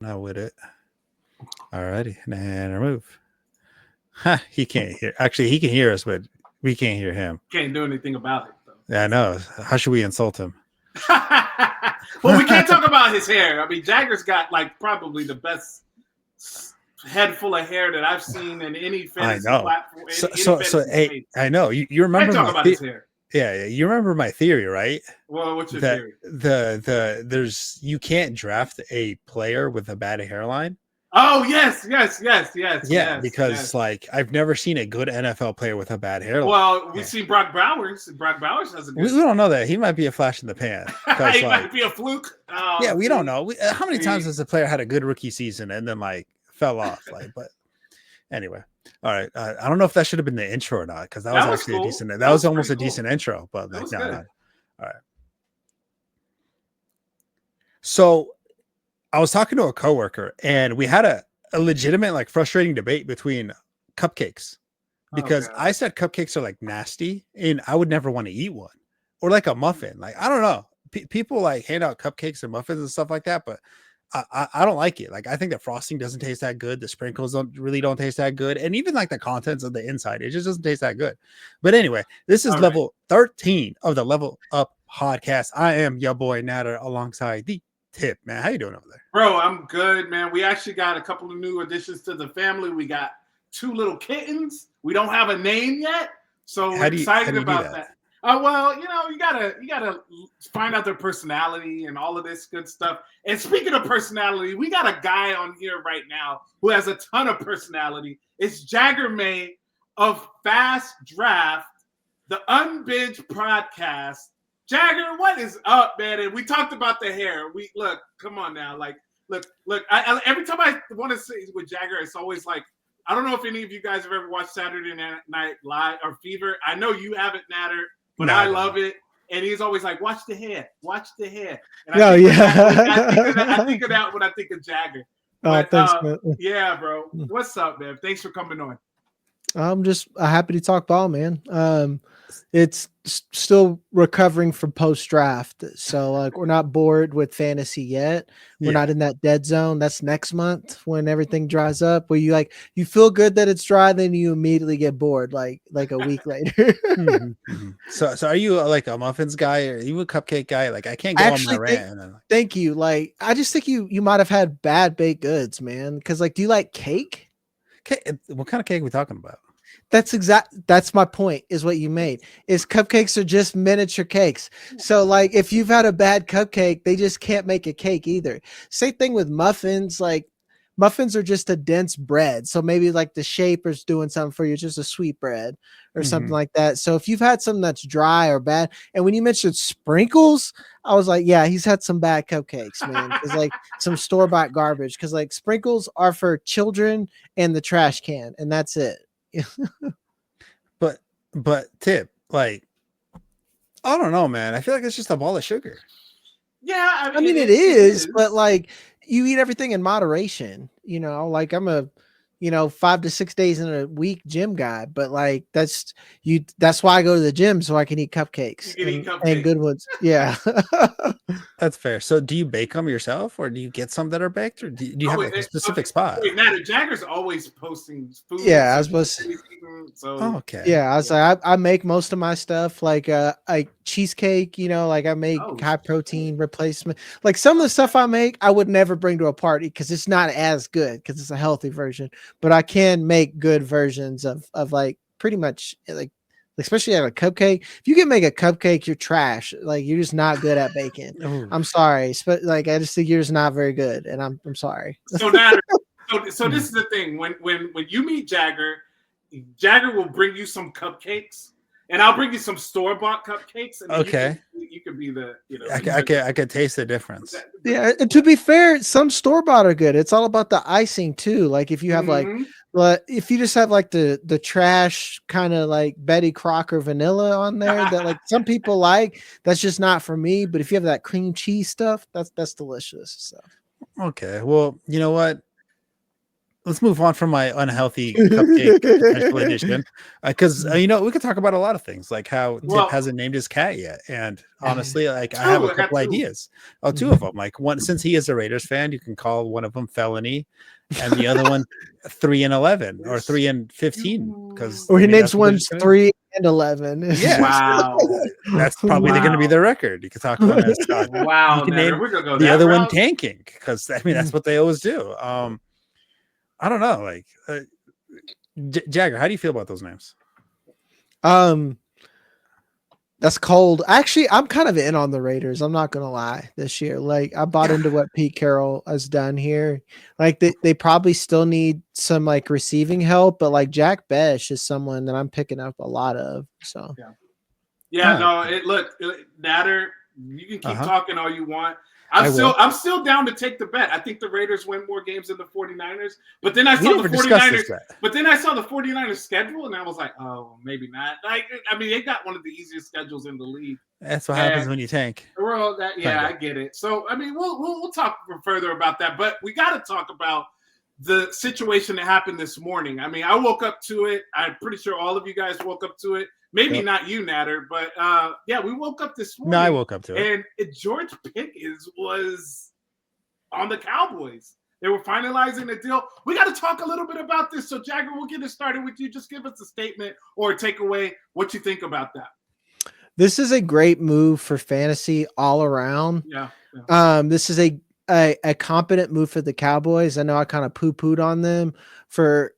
Now with it. Alrighty, and remove. Ha, he can't hear. Actually, he can hear us, but we can't hear him. Can't do anything about it though. Yeah, I know. How should we insult him? Well, we can't talk about his hair. I mean, Jagger's got like probably the best head full of hair that I've seen in any fantasy platform. Hey, I know you remember. Can't talk about his hair. Yeah, you remember my theory, right? Well, what's your theory? There's you can't draft a player with a bad hairline. Oh yes. Yeah, because like I've never seen a good NFL player with a bad hairline. Well, we've seen Brock Bowers. Brock Bowers has a good. We don't know that. He might be a flash in the pan. He might be a fluke. Yeah, we don't know. How many times has a player had a good rookie season and then like fell off? Like, but anyway, all right. I don't know if that should have been the intro or not because that was actually cool. A decent. That was almost a decent intro, but like, no. All right. So I was talking to a coworker and we had a legitimate, like frustrating debate between cupcakes because I said cupcakes are like nasty and I would never want to eat one or like a muffin. Like, I don't know. People like hand out cupcakes and muffins and stuff like that, but I don't like it. Like, I think the frosting doesn't taste that good. The sprinkles don't taste that good. And even like the contents of the inside, it just doesn't taste that good. But anyway, this is level 13 of the Level Up podcast. I am your boy Nader alongside the Tipp, man. How you doing over there? Bro, I'm good, man. We actually got a couple of new additions to the family. We got 2 little kittens. We don't have a name yet, so we're excited about that. Well, you gotta find out their personality and all of this good stuff. And speaking of personality, we got a guy on here right now who has a ton of personality. It's Jagger May of Fast Draft, the Unbinged podcast. Jagger, what is up, man? And we talked about the hair. Come on now. Like, look. I every time I want to say with Jagger, it's always like, I don't know if any of you guys have ever watched Saturday Night Live or Fever. I know you haven't, Nader, but I love it. And he's always like, watch the hair. And I think of that when I think of Jagger. But, thanks, man. Yeah, bro. What's up, man? Thanks for coming on. I'm just happy to talk ball, man. It's still recovering from post-draft. So like we're not bored with fantasy yet. We're not in that dead zone. That's next month when everything dries up where you feel good that it's dry, then you immediately get bored like a week later. So are you like a muffins guy or are you a cupcake guy? Like I can't go on my rant. Thank you. Like I just think you might have had bad baked goods, man. Because like, do you like cake? What kind of cake are we talking about? That's my point is what you made is cupcakes are just miniature cakes. So like if you've had a bad cupcake, they just can't make a cake either. Same thing with muffins. Like muffins are just a dense bread. So maybe like the shape is doing something for you, just a sweet bread or something like that. So if you've had something that's dry or bad, and when you mentioned sprinkles, I was like, yeah, he's had some bad cupcakes, man. It's like some store-bought garbage. Cause like sprinkles are for children and the trash can, and that's it. but Tipp, like I don't know, man. I feel like it's just a ball of sugar. Yeah, I mean it is, but like you eat everything in moderation. Like I'm a 5 to 6 days in a week gym guy, but like that's why I go to the gym so I can eat cupcakes, and good ones. Yeah. That's fair. So do you bake them yourself or do you get some that are baked or do you have a specific spot? Wait, Nader, Jagger's always posting food. Yeah, I was supposed to. Okay. Yeah, I was like, I make most of my stuff like cheesecake, like I make high protein replacement. Like some of the stuff I make, I would never bring to a party because it's not as good because it's a healthy version. But I can make good versions of like pretty much like especially at a cupcake. If you can make a cupcake, you're trash. Like you're just not good at baking. I'm sorry, but like I just think you're just not very good, and I'm sorry. So Nader, so this is the thing. When you meet Jagger will bring you some cupcakes, and I'll bring you some store-bought cupcakes. And okay, you can be the I could taste the difference. Yeah, and to be fair, some store-bought are good. It's all about the icing too. Like if you have if you just have like the trash kind of like Betty Crocker vanilla on there that like some people like, that's just not for me. But if you have that cream cheese stuff, that's delicious. So okay, well, you know what? let's move on from my unhealthy cupcake potential edition, because we could talk about a lot of things, like how Tipp hasn't named his cat yet, and honestly, like I have a couple ideas. Oh, two of them. Like one, since he is a Raiders fan, you can call one of them Felony, and the other one 3-11 or 3-15, because he names one 3-11. Yeah, wow, that's probably going to be the record. You can talk about that. Wow, you can name the other one tanking, because that's what they always do. I don't know, like Jagger, how do you feel about those names? That's cold. Actually, I'm kind of in on the Raiders. I'm not gonna lie. This year, like I bought into what Pete Carroll has done here. Like they probably still need some like receiving help, but like Jack Besh is someone that I'm picking up a lot of. So look, Nader, you can keep talking all you want. I'm still down to take the bet. I think the Raiders win more games than the 49ers. But then I saw the 49ers. But then I saw the 49ers schedule, and I was like, oh, maybe not. Like, I mean, they got one of the easiest schedules in the league. That's what happens when you tank. Well, I get it. So, I mean, we'll talk further about that. But we got to talk about the situation that happened this morning. I mean, I woke up to it. I'm pretty sure all of you guys woke up to it. Maybe not you, Nader, but we woke up this morning. No, I woke up to it. And George Pickens was on the Cowboys. They were finalizing the deal. We got to talk a little bit about this. So, Jagger, we'll get it started with you. Just give us a statement or a takeaway, what you think about that. This is a great move for fantasy all around. Yeah. This is a competent move for the Cowboys. I know I kind of poo-pooed on them for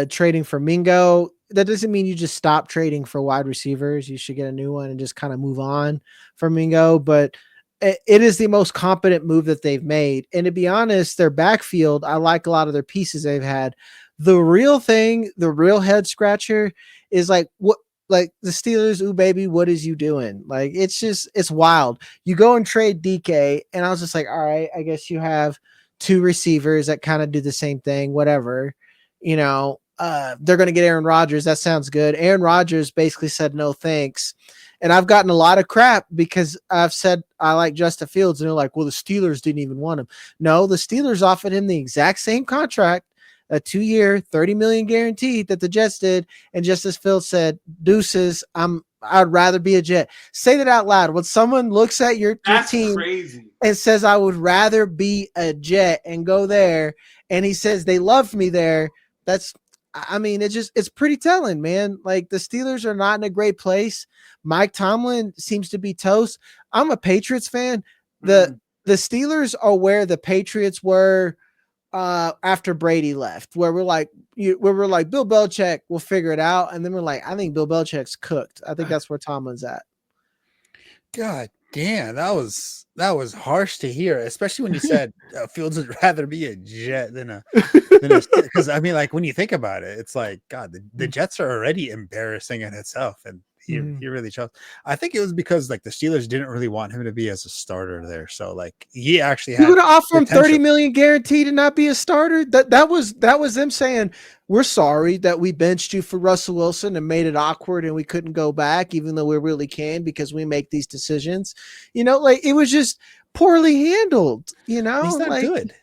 trading for Mingo. That doesn't mean you just stop trading for wide receivers. You should get a new one and just kind of move on from Mingo. But it is the most competent move that they've made. And to be honest, their backfield, I like a lot of their pieces they've had. The real thing, the real head scratcher is like the Steelers, ooh, baby, what is you doing? Like, it's wild. You go and trade DK, and I was just like, all right, I guess you have two receivers that kind of do the same thing, whatever, they're going to get Aaron Rodgers. That sounds good. Aaron Rodgers basically said no thanks. And I've gotten a lot of crap because I've said I like Justin Fields. And they're like, well, the Steelers didn't even want him. No, the Steelers offered him the exact same contract, a 2-year, $30 million guaranteed that the Jets did. And Justin Fields said, deuces, I'd rather be a Jet. Say that out loud. When someone looks at your team crazy. And says, I would rather be a Jet and go there, and he says they loved me there, it's pretty telling, man. Like, the Steelers are not in a great place. Mike Tomlin seems to be toast. I'm a Patriots fan. The Steelers are where the Patriots were after Brady left, where we're like Bill Belichick will figure it out, and then we're like, I think Bill Belichick's cooked. I think that's where Tomlin's at. God damn, that was harsh to hear, especially when you said Fields would rather be a Jet than a because I mean, like, when you think about it, it's like, God, the Jets are already embarrassing in itself, and he really chose. I think it was because like the Steelers didn't really want him to be as a starter there, so like he actually had. You would offer him $30 million guaranteed to not be a starter. That was them saying, we're sorry that we benched you for Russell Wilson and made it awkward and we couldn't go back, even though we really can because we make these decisions. Like, it was just poorly handled. He's not good.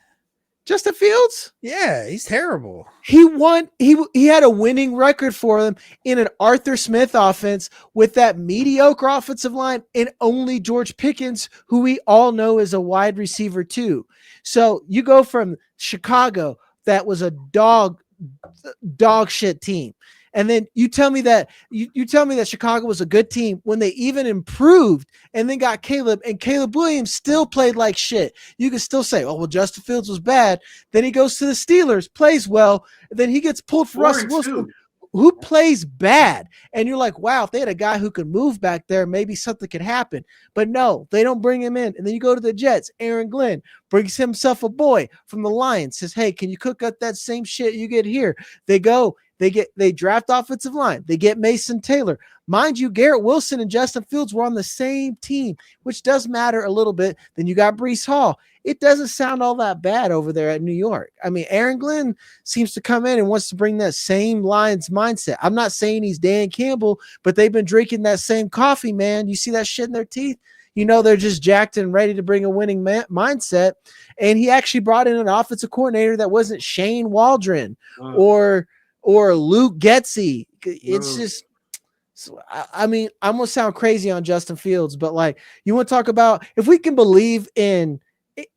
Justin Fields? Yeah, he's terrible. He won. He had a winning record for them in an Arthur Smith offense with that mediocre offensive line and only George Pickens, who we all know is a wide receiver too. So you go from Chicago, that was a dog shit team. And then you tell me that Chicago was a good team when they even improved and then got Caleb, and Caleb Williams still played like shit. You can still say, oh, well, Justin Fields was bad. Then he goes to the Steelers, plays well, and then he gets pulled for Russell Wilson, who plays bad. And you're like, wow, if they had a guy who could move back there, maybe something could happen. But no, they don't bring him in. And then you go to the Jets. Aaron Glenn brings himself a boy from the Lions, says, hey, can you cook up that same shit you get here? They draft offensive line. They get Mason Taylor. Mind you, Garrett Wilson and Justin Fields were on the same team, which does matter a little bit. Then you got Breece Hall. It doesn't sound all that bad over there at New York. I mean, Aaron Glenn seems to come in and wants to bring that same Lions mindset. I'm not saying he's Dan Campbell, but they've been drinking that same coffee, man. You see that shit in their teeth? they're just jacked and ready to bring a winning mindset. And he actually brought in an offensive coordinator that wasn't Shane Waldron or Luke Getsy. It's just, I mean, I'm gonna sound crazy on Justin Fields, but like, you want to talk about if we can believe in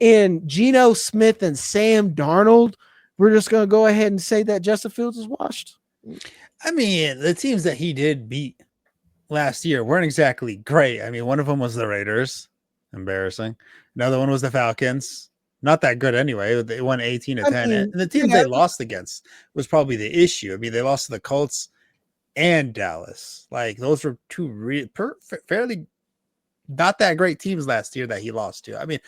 Geno Smith and Sam Darnold, we're just gonna go ahead and say that Justin Fields is washed. I mean, the teams that he did beat last year weren't exactly great. I mean, one of them was the Raiders, embarrassing. Another one was the Falcons, not that good anyway. They won 18-10, and the teams they lost against was probably the issue. I mean, they lost to the Colts and Dallas. Like, those were two fairly not that great teams last year that he lost to. I mean,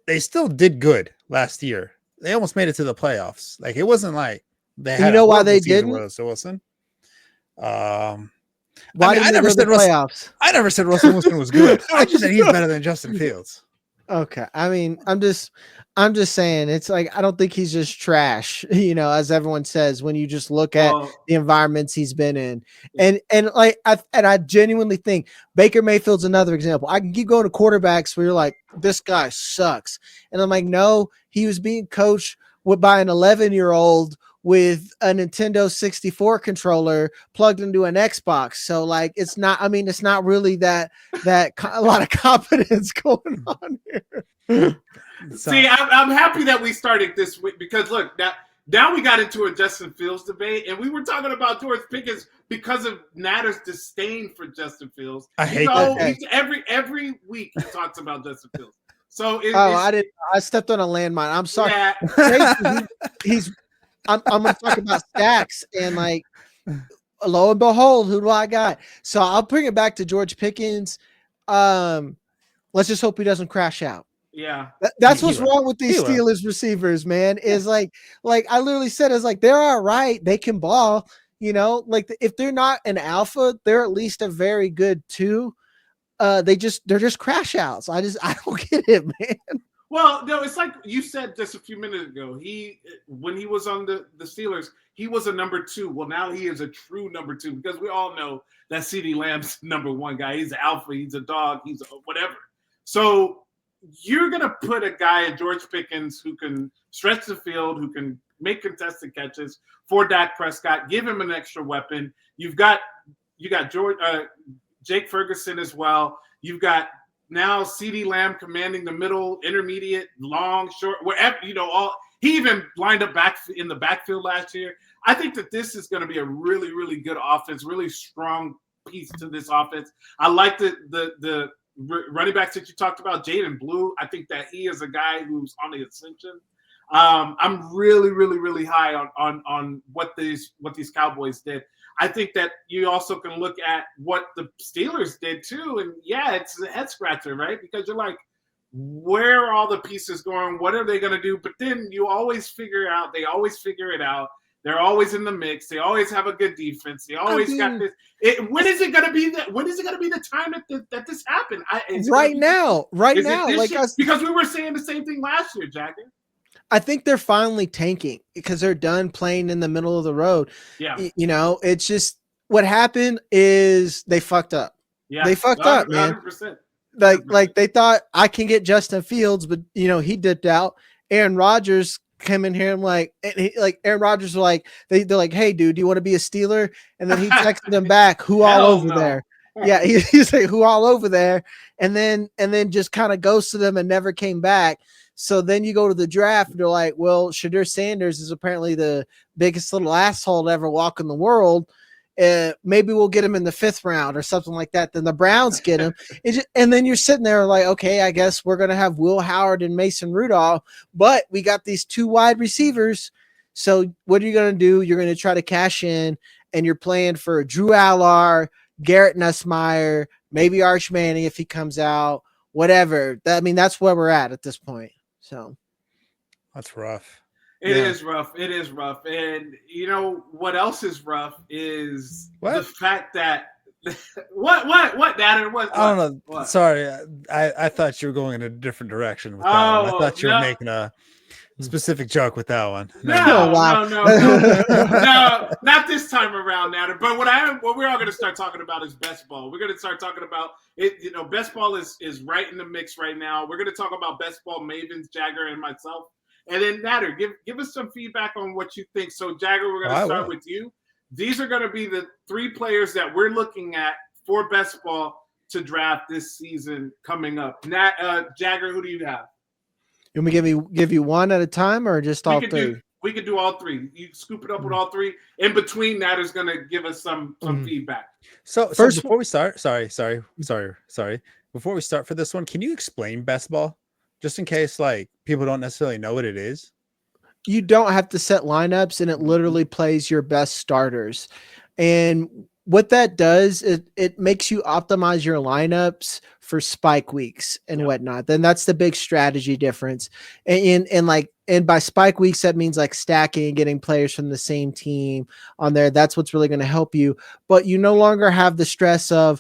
they still did good last year. They almost made it to the playoffs. Like, it wasn't like they had. You know why they didn't? Wilson. Why didn't I never said playoffs? I never said Russell Wilson was good. I just said he's better than Justin Fields. Okay. I mean, I'm just saying, it's like, I don't think he's just trash, as everyone says, when you just look at the environments he's been in. And like, I genuinely think Baker Mayfield's another example. I can keep going to quarterbacks where you're like, this guy sucks. And I'm like, no, he was being coached by an 11-year-old with a Nintendo 64 controller plugged into an Xbox. So like, it's not really that a lot of competence going on here. See, I'm happy that we started this week because look, now we got into a Justin Fields debate, and we were talking about George Pickens because of Nader's disdain for Justin Fields. I hate that. Every week he talks about Justin Fields. So I stepped on a landmine. I'm sorry. Yeah. I'm gonna talk about stacks, and like, lo and behold, who do I got? So I'll bring it back to George Pickens. Let's just hope he doesn't crash out. Yeah, that's what's wrong with these Steelers receivers, man. Is like I literally said, is like, they're all right, they can ball, like if they're not an alpha, they're at least a very good 2. They're just crash outs. I don't get it, man. Well, no, it's like you said just a few minutes ago. When he was on the Steelers, he was a number 2. Well, now he is a true number 2 because we all know that CeeDee Lamb's number 1 guy. He's an alpha. He's a dog. He's whatever. So you're going to put a guy in George Pickens who can stretch the field, who can make contested catches for Dak Prescott, give him an extra weapon. You got Jake Ferguson as well. You've got now CeeDee Lamb commanding the middle, intermediate, long, short, wherever, he even lined up back in the backfield last year. I think that this is going to be a really, really good offense, really strong piece to this offense. I like the running backs that you talked about, Jaden Blue. I think that he is a guy who's on the ascension. I'm really, really, really high on what these Cowboys did. I think that you also can look at what the Steelers did too. And yeah, it's a head scratcher, right? Because you're like, where are all the pieces going? What are they going to do? But then you always figure it out. They're always in the mix. They always have a good defense. They always got this. When is it going to be the time that this happened? Right now. Because we were saying the same thing last year, Jagger. I think they're finally tanking because they're done playing in the middle of the road. Yeah. It's just what happened is they fucked up. Yeah. They fucked up, man. 100%. Like they thought I can get Justin Fields, but he dipped out. Aaron Rodgers came in here and Aaron Rodgers was like, they're like, hey dude, do you want to be a Steeler? And then he texted him back, who all over there? Yeah, he's like, who all over there? And then just kind of ghosted them and never came back. So then you go to the draft and they're like, well, Shadur Sanders is apparently the biggest little asshole to ever walk in the world. Maybe we'll get him in the 5th round or something like that. Then the Browns get him. And then you're sitting there like, okay, I guess we're going to have Will Howard and Mason Rudolph, but we got these 2 wide receivers. So what are you going to do? You're going to try to cash in, and you're playing for Drew Allar, Garrett Nussmeier, maybe Arch Manning if he comes out, whatever. That's where we're at this point. So that's rough. It is rough. It is rough. And what else is rough is the fact that what Nader? What? I don't know. What? Sorry, I thought you were going in a different direction with that. I thought you were making a specific joke with that one. No, wow. no, not this time around, Nader. But what we're all going to start talking about is best ball. We're going to start talking about it. You know, best ball is right in the mix right now. We're going to talk about best ball mavens, Jagger and myself, and then Nader, give us some feedback on what you think. So, Jagger, we're going to start with you. These are going to be the 3 players that we're looking at for best ball to draft this season coming up. Jagger, who do you have? You want me to give you one at a time or just all 3? We could do all 3. You scoop it up with all 3. In between, Nader's going to give us some feedback. So before we start, sorry. Before we start for this one, can you explain best ball? Just in case like people don't necessarily know what it is. You don't have to set lineups, and it literally plays your best starters. And what that does is it makes you optimize your lineups for spike weeks and whatnot. Then that's the big strategy difference. And by spike weeks, that means like stacking and getting players from the same team on there. That's what's really going to help you. But you no longer have the stress of,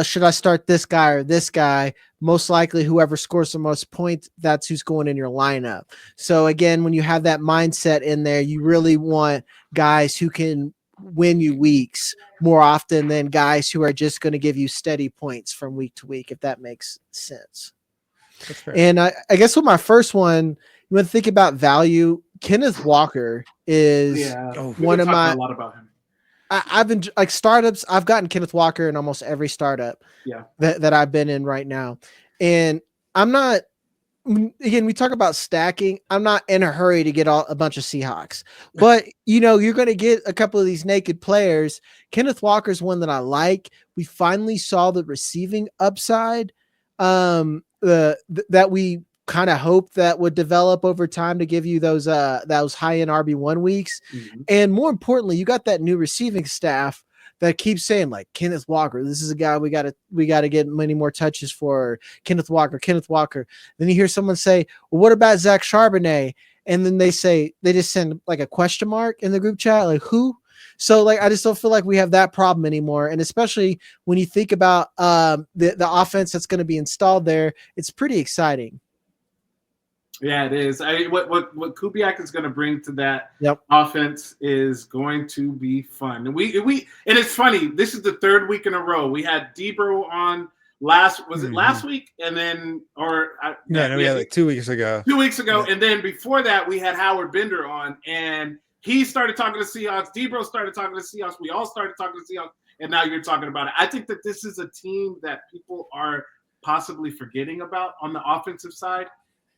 should I start this guy or this guy? Most likely whoever scores the most points, that's who's going in your lineup. So again, when you have that mindset in there, you really want guys who can win you weeks more often than guys who are just going to give you steady points from week to week, if that makes sense. That's fair. And I guess with my first one, you want to think about value. Kenneth Walker is one of my. A lot about him. I've been like startups. I've gotten Kenneth Walker in almost every startup that I've been in right now. And I'm not, again, we talk about stacking. I'm not in a hurry to get a bunch of Seahawks, but you know, you're going to get a couple of these naked players. Kenneth Walker's one that I like. We finally saw the receiving upside that we kind of hoped that would develop over time to give you those high-end RB1 weeks. And more importantly, you got that new receiving staff that keeps saying like Kenneth Walker, this is a guy we got to get many more touches for. Kenneth Walker. Then you hear someone say, well, what about Zach Charbonnet? And then they just send like a question mark in the group chat, like who? So like, I just don't feel like we have that problem anymore. And especially when you think about the offense that's going to be installed there, it's pretty exciting. Yeah, it is. What Kubiak is going to bring to that offense is going to be fun. And and it's funny. This is the 3rd week in a row. We had Debro on last week, and then we had like 2 weeks ago. 2 weeks ago, and then before that we had Howard Bender on, and he started talking to Seahawks. Debro started talking to Seahawks. We all started talking to Seahawks, and now you're talking about it. I think that this is a team that people are possibly forgetting about on the offensive side.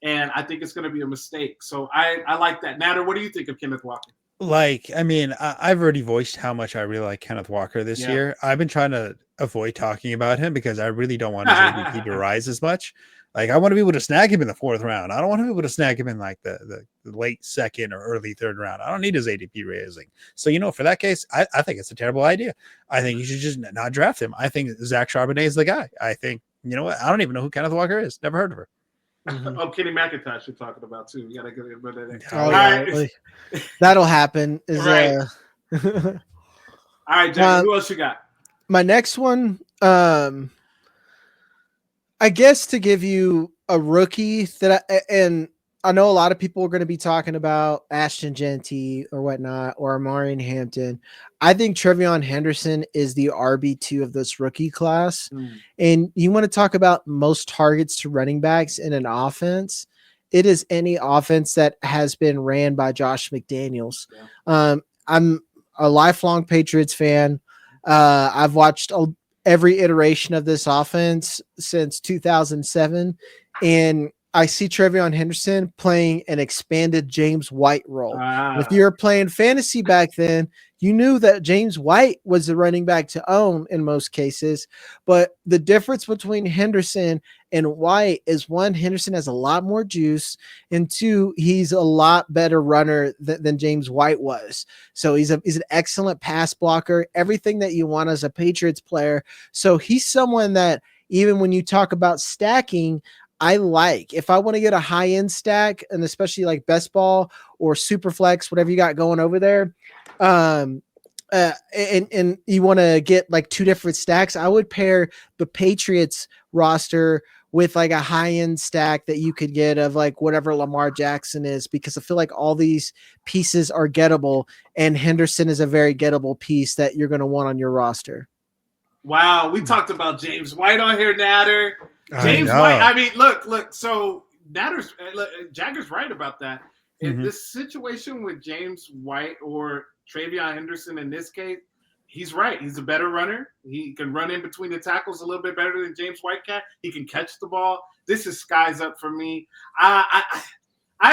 And I think it's going to be a mistake. So I like that. Nader, what do you think of Kenneth Walker? Like, I mean, I've already voiced how much I really like Kenneth Walker this year. I've been trying to avoid talking about him because I really don't want his ADP to rise as much. Like, I want to be able to snag him in the 4th round. I don't want to be able to snag him in like the late 2nd or early 3rd round. I don't need his ADP raising. So, you know, for that case, I think it's a terrible idea. I think you should just not draft him. I think Zach Charbonnet is the guy. I think, you know what? I don't even know who Kenneth Walker is. Never heard of her. Oh, Kenny McIntosh you're talking about too. You gotta get rid of that. Oh, right. That'll happen. Right. All right, Jack. Who else you got? My next one, I guess to give you a rookie and I know a lot of people are going to be talking about Ashton Genty or whatnot, or Amarian Hampton. I think Trevion Henderson is the RB2 of this rookie class. And you want to talk about most targets to running backs in an offense. It is any offense that has been ran by Josh McDaniels. I'm a lifelong Patriots fan. I've watched every iteration of this offense since 2007. And I see Trevion Henderson playing an expanded James White role. If you were playing fantasy back then, you knew that James White was the running back to own in most cases. But the difference between Henderson and White is, one, Henderson has a lot more juice, and 2, he's a lot better runner than James White was. So he's an excellent pass blocker, everything that you want as a Patriots player. So he's someone that even when you talk about stacking, I like. If I want to get a high-end stack, and especially like best ball or super flex, whatever you got going over there, and you want to get like 2 different stacks, I would pair the Patriots roster with like a high end stack that you could get of like whatever Lamar Jackson is, because I feel like all these pieces are gettable, and Henderson is a very gettable piece that you're going to want on your roster. Wow, we talked about James White on here, Nader. James White. I mean, look. So Jagger's right about that. In this situation with James White or Travion Henderson, in this case, he's right. He's a better runner. He can run in between the tackles a little bit better than James White can. He can catch the ball. This is skies up for me. I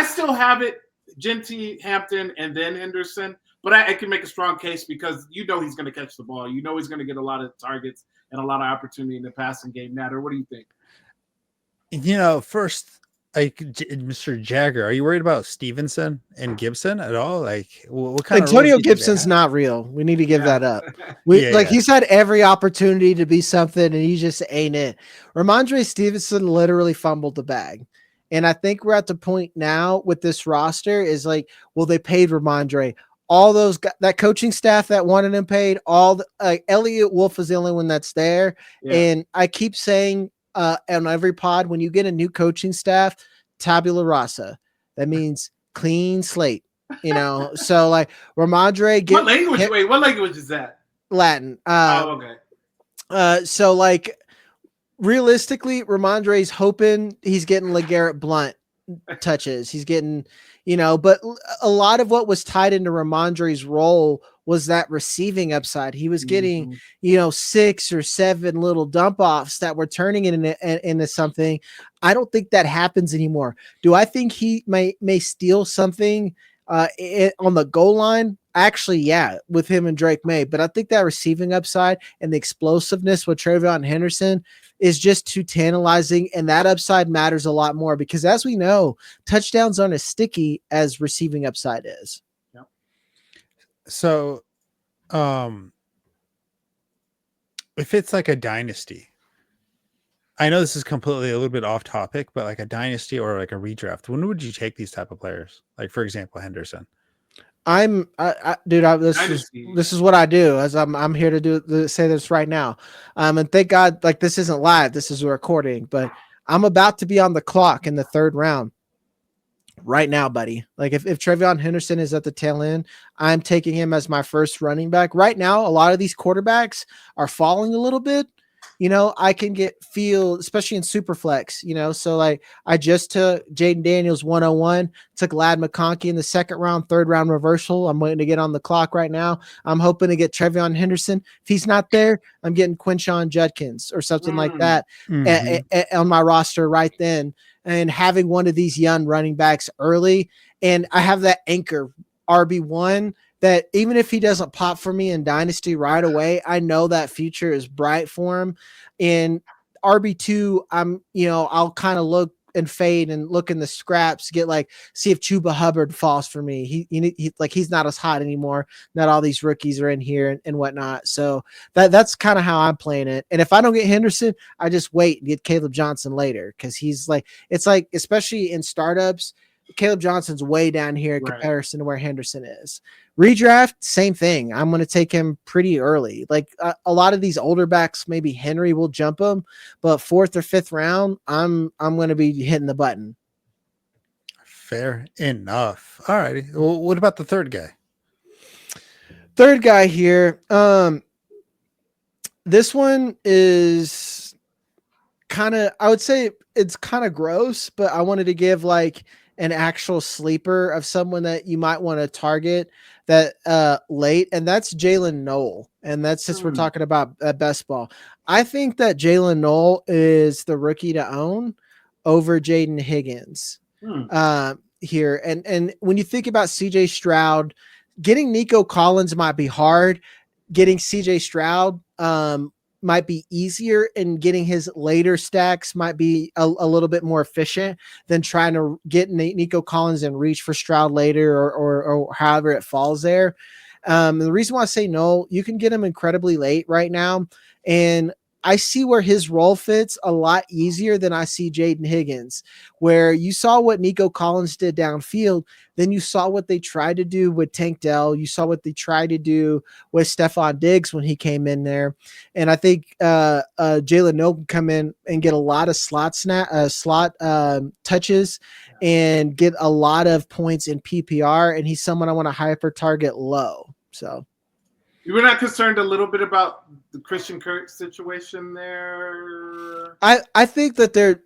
still have it, Genty, Hampton, and then Henderson. But I can make a strong case because he's going to catch the ball. He's going to get a lot of targets and a lot of opportunity in the passing game. Nader, what do you think? First, like Mr. Jagger, are you worried about Stevenson and Gibson at all? Like, what kind Antonio Gibson's not real. We need to give that up. He's had every opportunity to be something, and he just ain't it. Ramondre Stevenson literally fumbled the bag. And I think we're at the point now with this roster is like, well, they paid Ramondre. All those that coaching staff that wanted him paid, Elliot Wolf is the only one that's there. Yeah. And I keep saying on every pod, when you get a new coaching staff, tabula rasa, that means clean slate, so like Ramondre. What language is that? Latin. Okay. So like realistically, Ramondre's hoping he's getting LeGarrette Blount touches. He's getting, but a lot of what was tied into Ramondre's role was that receiving upside. He was getting, 6 or 7 little dump offs that were turning it into something. I don't think that happens anymore. Do I think he may steal something on the goal line? Actually, yeah, with him and Drake May. But I think that receiving upside and the explosiveness with Travion Henderson is just too tantalizing, and that upside matters a lot more because, as we know, touchdowns aren't as sticky as receiving upside is. Yep. So, if it's like a dynasty, I know this is completely a little bit off topic, but like a dynasty or like a redraft, when would you take these type of players? Like, for example, Henderson. This is what I do, as I'm here to say this right now. And thank God, like, this isn't live, this is a recording, but I'm about to be on the clock in the 3rd round right now, buddy. Like if Travion Henderson is at the tail end, I'm taking him as my first running back. Right now, a lot of these quarterbacks are falling a little bit. I can feel, especially in Superflex, so like I just took Jaden Daniels 101, took Ladd McConkey in the 2nd round, 3rd round reversal. I'm waiting to get on the clock right now. I'm hoping to get Travion Henderson. If he's not there, I'm getting Quinshon Judkins or something like that on my roster right then. And having one of these young running backs early, and I have that anchor RB1 that even if he doesn't pop for me in Dynasty right away, I know that future is bright for him. In RB2, I'll kind of look and fade and look in the scraps, see if Chuba Hubbard falls for me. He's not as hot anymore. Not all these rookies are in here and whatnot. So that's kind of how I'm playing it. And if I don't get Henderson, I just wait and get Caleb Johnson later. Cause it's like, especially in startups, Caleb Johnson's way down here in comparison to where Henderson is. Redraft, same thing. I'm going to take him pretty early. Like a lot of these older backs, maybe Henry will jump him, but 4th or 5th round, I'm going to be hitting the button. Fair enough. All righty. Well, what about the 3rd guy? 3rd guy here. This one is kind of, I would say it's kind of gross, but I wanted to give like an actual sleeper of someone that you might want to target that late, and that's Jalen Noel. And that's just, we're talking about best ball. I think that Jalen Noel is the rookie to own over Jaden Higgins here. And when you think about CJ Stroud, getting Nico Collins might be hard. Getting CJ Stroud might be easier, and getting his later stacks might be a little bit more efficient than trying to get Nico Collins and reach for Stroud later or however it falls there. The reason why I say no, you can get him incredibly late right now. And I see where his role fits a lot easier than I see Jaden Higgins, where you saw what Nico Collins did downfield. Then you saw what they tried to do with Tank Dell. You saw what they tried to do with Stephon Diggs when he came in there. And I think Jalen Noe can come in and get a lot of slot touches and get a lot of points in PPR. And he's someone I want to hyper target low. So you were not concerned a little bit about the Christian Kirk situation there? I think that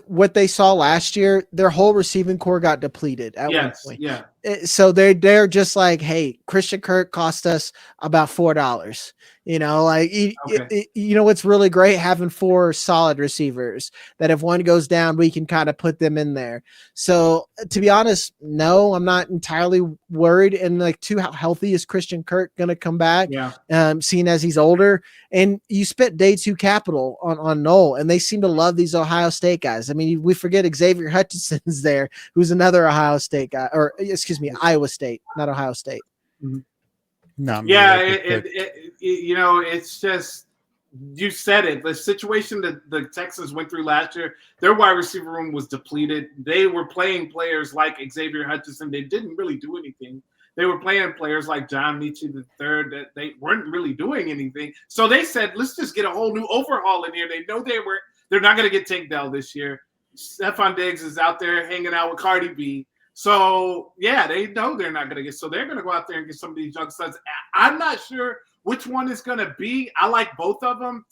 what they saw last year, their whole receiving core got depleted at one point. Yeah. So they're just like, hey, Christian Kirk cost us about $4. You know, like you know what's really great, having 4 solid receivers that if one goes down, we can kind of put them in there. So to be honest, no, I'm not entirely worried. And like, how healthy is Christian Kirk going to come back? Yeah. Seeing as he's older, and you spent day 2 capital on Noel, and they seem to love these Ohio State guys. I mean, we forget Xavier Hutchinson's there, who's another Ohio State guy, or excuse me, Iowa State, not Ohio State. Mm-hmm. No, yeah, you know, it's just, you said it. The situation that the Texans went through last year, their wide receiver room was depleted. They were playing players like Xavier Hutchinson. They didn't really do anything. They were playing players like John Michie III that they weren't really doing anything. So they said, let's just get a whole new overhaul in here. They know they're not going to get Tank Dell this year. Stephon Diggs is out there hanging out with Cardi B. So, yeah, they know they're not going to get – so they're going to go out there and get some of these young studs. I'm not sure which one is going to be. I like both of them.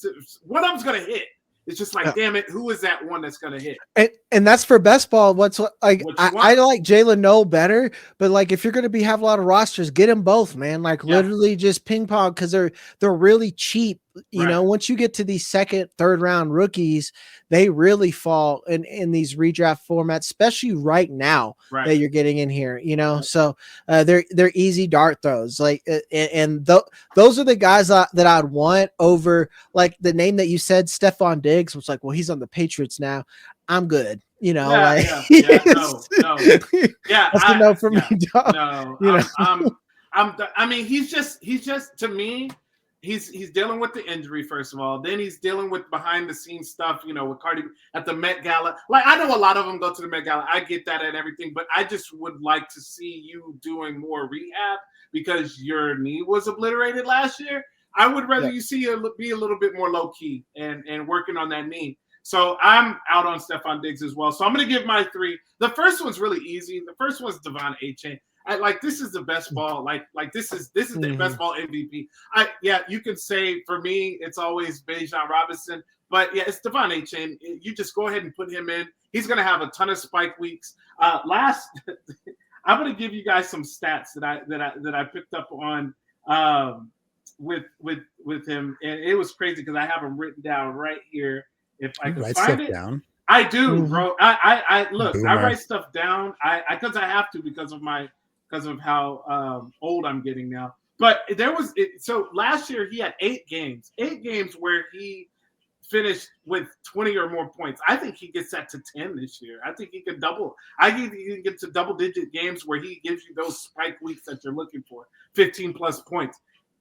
One of them's going to hit. It's just like, damn it, who is that one that's going to hit? And that's for best ball. I like Jalen Noe better, but like if you're going to have a lot of rosters, get them both, man. Like literally just ping pong, because they're really cheap. You know, once you get to these second, third round rookies, they really fall in these redraft formats, especially right now that you're getting in here. You know, so they're easy dart throws. Like those are the guys that I'd want over like the name that you said, Stephon Diggs, was like, well, he's on the Patriots now. I'm good. You know, no. Yeah, that's a no for me, dog. No, I mean, he's just to me. He's dealing with the injury, first of all. Then he's dealing with behind the scenes stuff, you know, with Cardi at the Met Gala. Like, I know a lot of them go to the Met Gala. I get that and everything, but I just would like to see you doing more rehab because your knee was obliterated last year. I would rather you see you be a little bit more low key and working on that knee. So I'm out on Stephon Diggs as well. So I'm going to give my 3. The first one's really easy. The first one's Devon Achane. This is the best ball. Like this is the best ball MVP. You can say for me it's always Bijan Robinson, but it's Devon Achane. You just go ahead and put him in. He's gonna have a ton of spike weeks. I'm gonna give you guys some stats that I picked up on with him, and it was crazy because I have them written down right here. If I can find it down. I do, bro. I look. Boomer. I write stuff down. Because I have to because of how old I'm getting now. But so last year he had 8 games where he finished with 20 or more points. I think he gets that to 10 this year. I think he can double. I think he can get to double-digit games where he gives you those spike weeks that you're looking for, 15-plus points.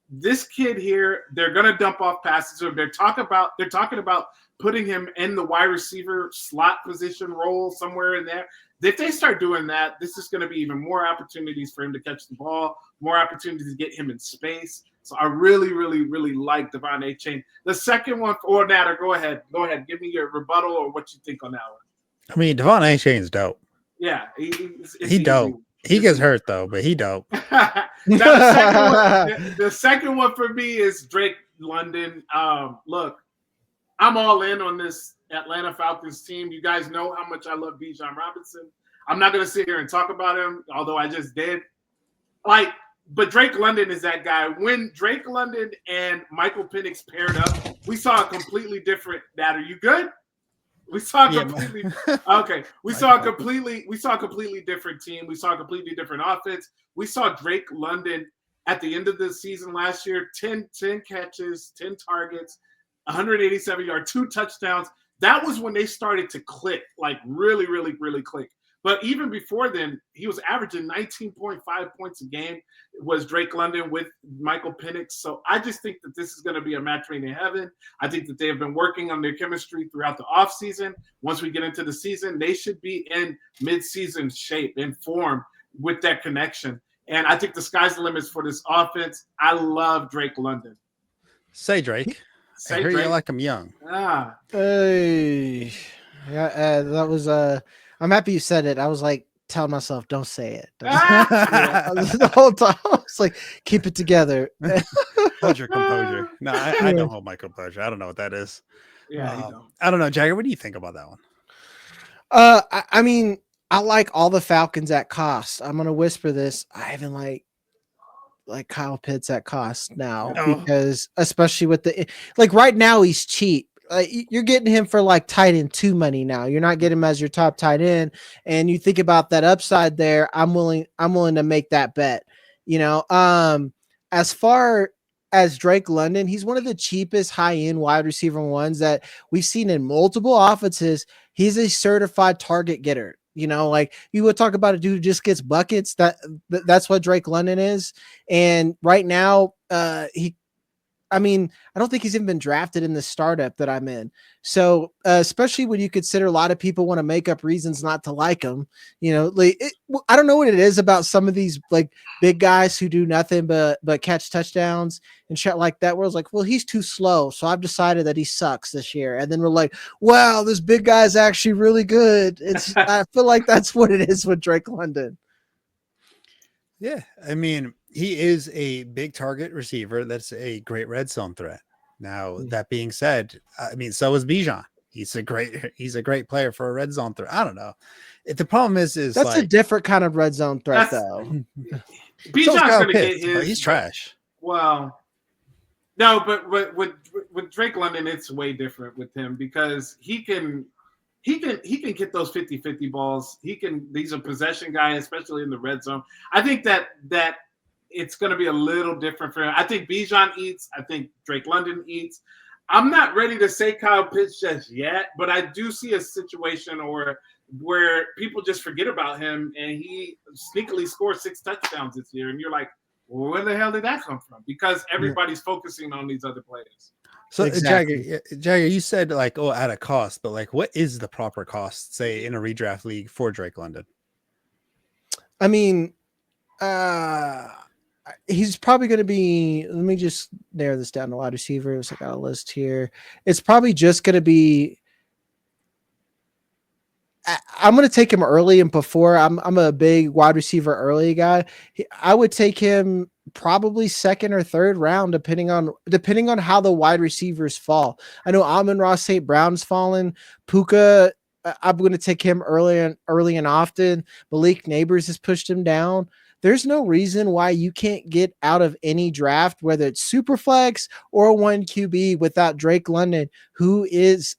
This kid here, they're going to dump off passes. Or they're talking about putting him in the wide receiver slot position role somewhere in there. If they start doing that, this is going to be even more opportunities for him to catch the ball, more opportunities to get him in space. So I really, really, really like Devon Achane. The second one, or Nader, go ahead. Give me your rebuttal or what you think on that one. I mean, Devon Achane's dope. Yeah, he dope. He gets hurt though, but he dope. The second one for me is Drake London. Look, I'm all in on this Atlanta Falcons team. You guys know how much I love Bijan Robinson. I'm not going to sit here and talk about him, although I just did. But Drake London is that guy. When Drake London and Michael Penix paired up, we saw a completely different. Are you good? We saw completely okay. We saw a completely different team. We saw a completely different offense. We saw Drake London at the end of the season last year, 10 catches, 10 targets, 187 yards, 2 touchdowns. That was when they started to click, like really, really, really click. But even before then, he was averaging 19.5 points a game. It was Drake London with Michael Penix. So I just think that this is going to be a match made in heaven. I think that they have been working on their chemistry throughout the offseason. Once we get into the season, they should be in mid-season shape and form with that connection. And I think the sky's the limit for this offense. I love Drake London. Say Drake. I hear you like him young. Hey. Yeah, that was I'm happy you said it. I was like telling myself, don't say it. The whole time I was like, keep it together. Hold your composure. No, I don't hold my composure. I don't know what that is. Yeah, I don't know, Jagger. What do you think about that one? I mean, I like all the Falcons at cost. I'm gonna whisper this. I even like Kyle Pitts at cost now because especially with the right now he's cheap. You're getting him for like tight end 2 money now. You're not getting him as your top tight end, and you think about that upside there. I'm willing to make that bet. As far as Drake London, he's one of the cheapest high end wide receiver ones that we've seen in multiple offenses. He's a certified target getter. You would talk about a dude who just gets buckets. That's what Drake London is. And right now, I don't think he's even been drafted in the startup that I'm in. So, especially when you consider a lot of people want to make up reasons not to like him, I don't know what it is about some of these big guys who do nothing but catch touchdowns and shit like that. Where it's like, well, he's too slow. So I've decided that he sucks this year. And then we're like, wow, this big guy is actually really good. I feel like that's what it is with Drake London. Yeah. I mean, he is a big target receiver. That's a great red zone threat. Now, that being said, so is Bijan. He's a great player for a red zone threat. I don't know. The problem is that's a different kind of red zone threat, though. Bijan's going to get his. He's trash. Well, no, but with Drake London, it's way different with him because he can get those 50-50 balls. He's a possession guy, especially in the red zone. I think that it's going to be a little different for him. I think Bijan eats. I think Drake London eats. I'm not ready to say Kyle Pitts just yet, but I do see a situation where people just forget about him and he sneakily scored 6 touchdowns this year. And you're like, well, where the hell did that come from? Because everybody's focusing on these other players. So exactly. Jagger, you said at a cost, but what is the proper cost, say, in a redraft league for Drake London? I mean, he's probably going to be, let me just narrow this down to wide receivers. I got a list here. It's probably just going to be, I'm going to take him early and before. I'm a big wide receiver early guy. I would take him probably second or third round, depending on how the wide receivers fall. I know Amon-Ra St. Brown's fallen. Puka, I'm going to take him early and often. Malik Neighbors has pushed him down. There's no reason why you can't get out of any draft, whether it's super flex or 1 QB, without Drake London, who has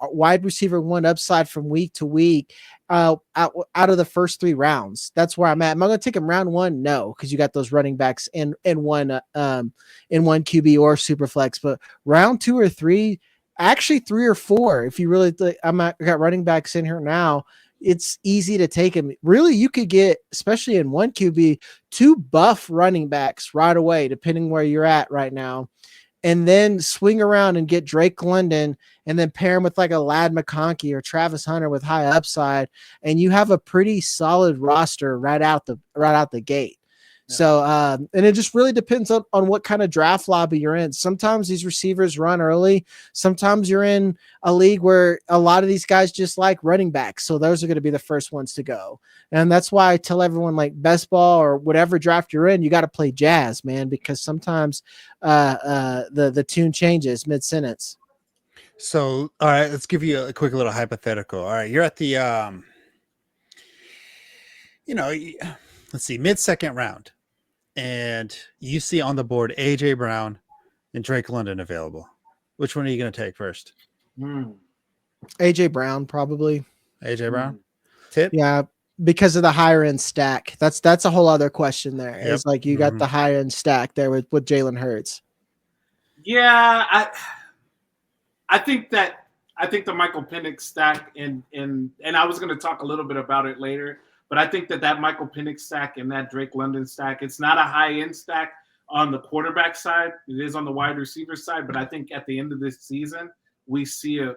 wide receiver 1 upside from week to week out of the first 3 rounds. That's where I'm at. Am I going to take him round 1? No, because you got those running backs in one QB or super flex. But round 2 or 3, actually 3 or 4, if you really think, I got running backs in here now. It's easy to take him. Really, you could get, especially in 1 QB, 2 buff running backs right away, depending where you're at right now. And then swing around and get Drake London and then pair him with a Ladd McConkey or Travis Hunter with high upside. And you have a pretty solid roster right out the gate. Yeah. So, and it just really depends on what kind of draft lobby you're in. Sometimes these receivers run early. Sometimes you're in a league where a lot of these guys just like running backs. So those are going to be the first ones to go. And that's why I tell everyone, best ball or whatever draft you're in, you got to play jazz, man, because sometimes the tune changes mid-sentence. So, all right, let's give you a quick little hypothetical. All right, you're at the, let's see, mid-second round. And you see on the board AJ Brown and Drake London available. Which one are you going to take first? AJ Brown, probably. AJ Brown? Tipp? Yeah, because of the higher end stack. That's a whole other question there. Yep. It's you got the higher end stack there with Jalen Hurts. Yeah, I think that I think the Michael Penix stack and I was going to talk a little bit about it later, but I think that Michael Penix stack and that Drake London stack, it's not a high end stack on the quarterback side. It is on the wide receiver side, but I think at the end of this season, we see a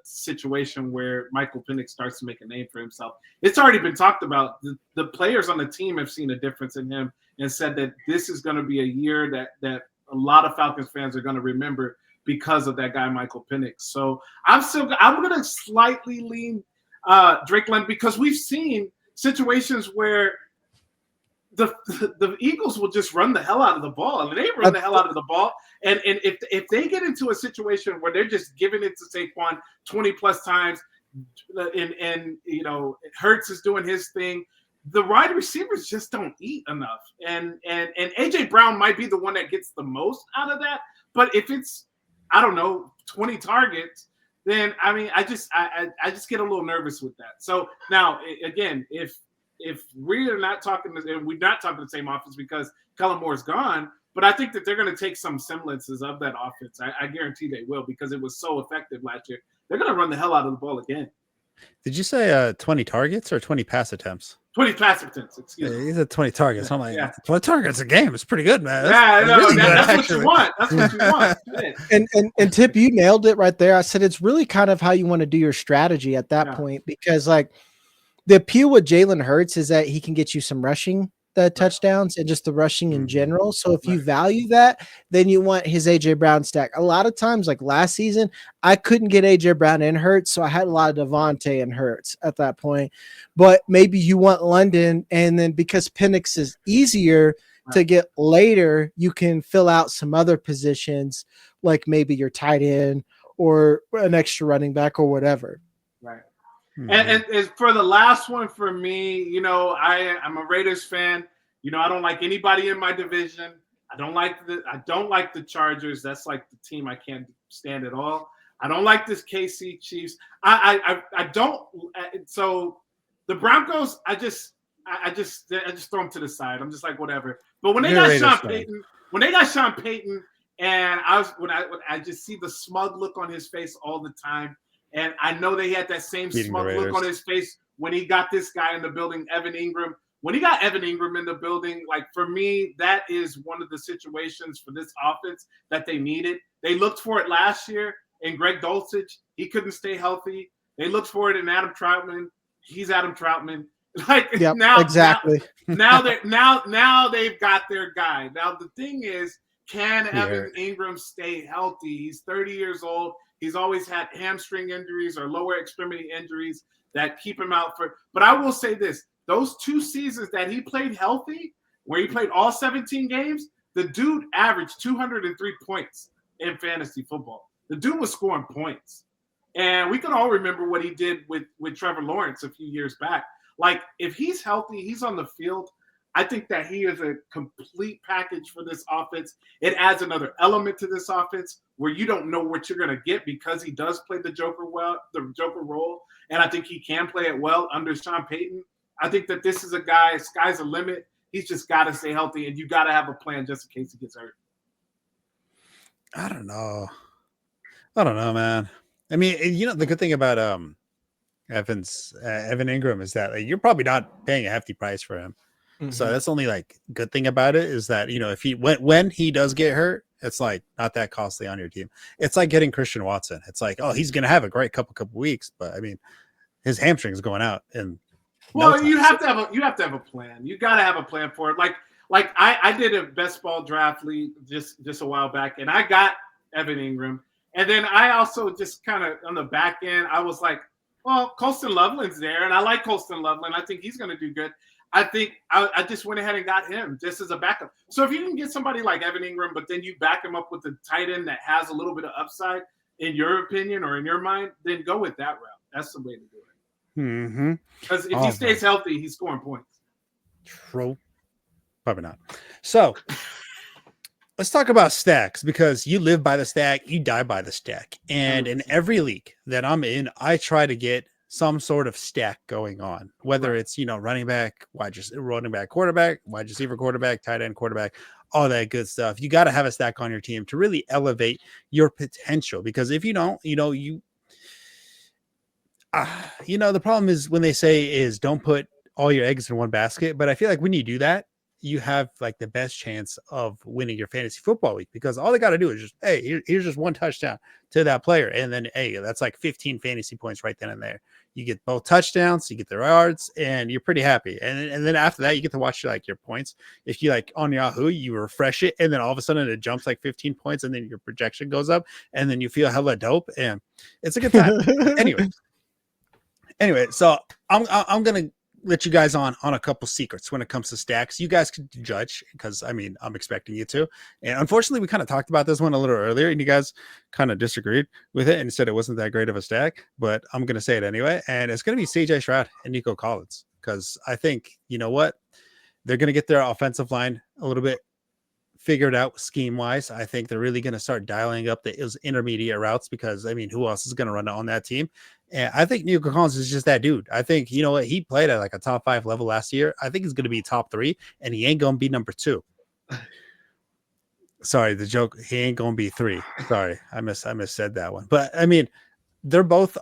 situation where Michael Penix starts to make a name for himself. It's already been talked about. The players on the team have seen a difference in him and said that this is going to be a year that a lot of Falcons fans are going to remember because of that guy, Michael Penix. So I'm going to slightly lean Drake London because we've seen situations where the Eagles will just run the hell out of the ball. And they run the hell out of the ball. And if they get into a situation where they're just giving it to Saquon 20 plus times, and Hurts is doing his thing, the wide receivers just don't eat enough. And AJ Brown might be the one that gets the most out of that. But if it's, I don't know, 20 targets, then I just get a little nervous with that. So now again, if we're not talking, and we're not talking the same offense because Kellen Moore's gone, but I think that they're going to take some semblances of that offense. I guarantee they will because it was so effective last year. They're going to run the hell out of the ball again. Did you say 20 targets or 20 pass attempts? 20 pass attempts. Excuse me. He's at 20 targets. I'm like, 20 targets a game. It's pretty good, man. That's what you want. That's what you want. And Tip, you nailed it right there. I said it's really kind of how you want to do your strategy at that point, because like the appeal with Jalen Hurts is that he can get you some rushing touchdowns and just the rushing in general. So if you value that, then you want his AJ Brown stack. A lot of times, like last season, I couldn't get AJ Brown and Hurts, so I had a lot of Devontae and Hurts at that point. But maybe you want London, and then because Penix is easier to get later, you can fill out some other positions, like maybe your tight end or an extra running back or whatever. Right. And for the last one for me, I'm a Raiders fan. I don't like anybody in my division. I don't like the Chargers. That's like the team I can't stand at all. I don't like this KC Chiefs. I don't. So the Broncos, I just throw them to the side. I'm just like whatever. But when they got Sean Payton, and I just see the smug look on his face all the time. And I know they had that same smug look on his face when he got this guy in the building, Evan Ingram. When he got Evan Ingram in the building, like for me, that is one of the situations for this offense that they needed. They looked for it last year in Greg Dulcich. He couldn't stay healthy. They looked for it in Adam Troutman. He's Adam Troutman. Now they've got their guy. Now the thing is, can Evan Ingram stay healthy? He's 30 years old. He's always had hamstring injuries or lower extremity injuries that keep him out for. But I will say this: those 2 seasons that he played healthy, where he played all 17 games, the dude averaged 203 points in fantasy football. The dude was scoring points, and we can all remember what he did with Trevor Lawrence a few years back. Like if he's healthy, he's on the field. I think that he is a complete package for this offense. It adds another element to this offense where you don't know what you're going to get because he does play the Joker role, and I think he can play it well under Sean Payton. I think that this is a guy, sky's the limit. He's just got to stay healthy, and you got to have a plan just in case he gets hurt. I don't know, man. I mean, the good thing about Evan Ingram is that you're probably not paying a hefty price for him. So that's only like good thing about it is that, if he when he does get hurt, it's like not that costly on your team. It's like getting Christian Watson. It's like, oh, he's going to have a great couple weeks, but I mean, his hamstring is going out. And you have to have a plan. You got to have a plan for it. Like I did a best ball draft league just a while back, and I got Evan Ingram. And then I also just kind of on the back end, I was like, well, Colston Loveland's there, and I like Colston Loveland. I think he's going to do good. I think I just went ahead and got him just as a backup. So if you can get somebody like Evan Ingram, but then you back him up with a tight end that has a little bit of upside, in your opinion or in your mind, then go with that route. That's the way to do it. Because if he stays healthy, he's scoring points. True. Probably not. So let's talk about stacks, because you live by the stack, you die by the stack. And in every league that I'm in, I try to get some sort of stack going on, whether it's, running back, quarterback, wide receiver, quarterback, tight end, quarterback, all that good stuff. You got to have a stack on your team to really elevate your potential, because if you don't, The problem is when they say is don't put all your eggs in one basket. But I feel like when you do that, you have like the best chance of winning your fantasy football week, because all they got to do is just, hey, here's just one touchdown to that player. And then, hey, that's like 15 fantasy points right then and there. You get both touchdowns, you get the yards, and you're pretty happy. And then after that, you get to watch like your points. If you like on Yahoo, you refresh it, and then all of a sudden it jumps like 15 points, and then your projection goes up, and then you feel hella dope, and it's a good time. Anyway, so I'm gonna let you guys on a couple secrets when it comes to stacks. You guys can judge, because I'm expecting you to. And unfortunately, we kind of talked about this one a little earlier, and you guys kind of disagreed with it and said it wasn't that great of a stack. But I'm gonna say it anyway, and it's gonna be CJ Stroud and Nico Collins, because I think, you know what, they're gonna get their offensive line a little bit figured out scheme wise. I think they're really going to start dialing up those intermediate routes, because who else is going to run on that team? And I think Nico Collins is just that dude. I think, you know what, he played at like a top 5 level last year. I think he's going to be top 3, and he ain't going to be number 2. Sorry, the joke. He ain't going to be 3. Sorry, I missaid that one. But they're both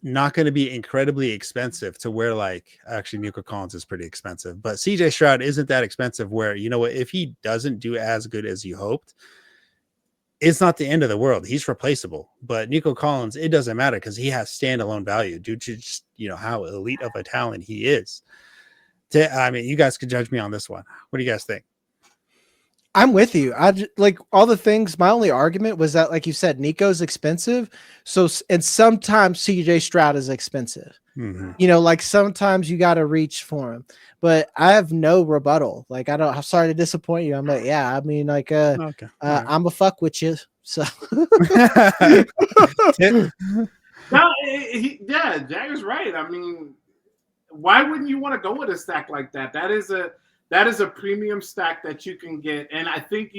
not going to be incredibly expensive to where, like, actually Nico Collins is pretty expensive, but CJ Stroud isn't that expensive where, you know what, if he doesn't do as good as you hoped, it's not the end of the world. He's replaceable. But Nico Collins, it doesn't matter, because he has standalone value due to just, how elite of a talent he is. You guys could judge me on this one. What do you guys think? I'm with you. Like all the things. My only argument was that, like you said, Nico's expensive. And sometimes CJ Stroud is expensive. Mm-hmm. Like sometimes you got to reach for him. But I have no rebuttal. Like, I'm sorry to disappoint you. I'm like, yeah, okay. Right. I'm a fuck with you. So yeah, Jagger's right. Why wouldn't you want to go with a stack like that? That is a premium stack that you can get. And I think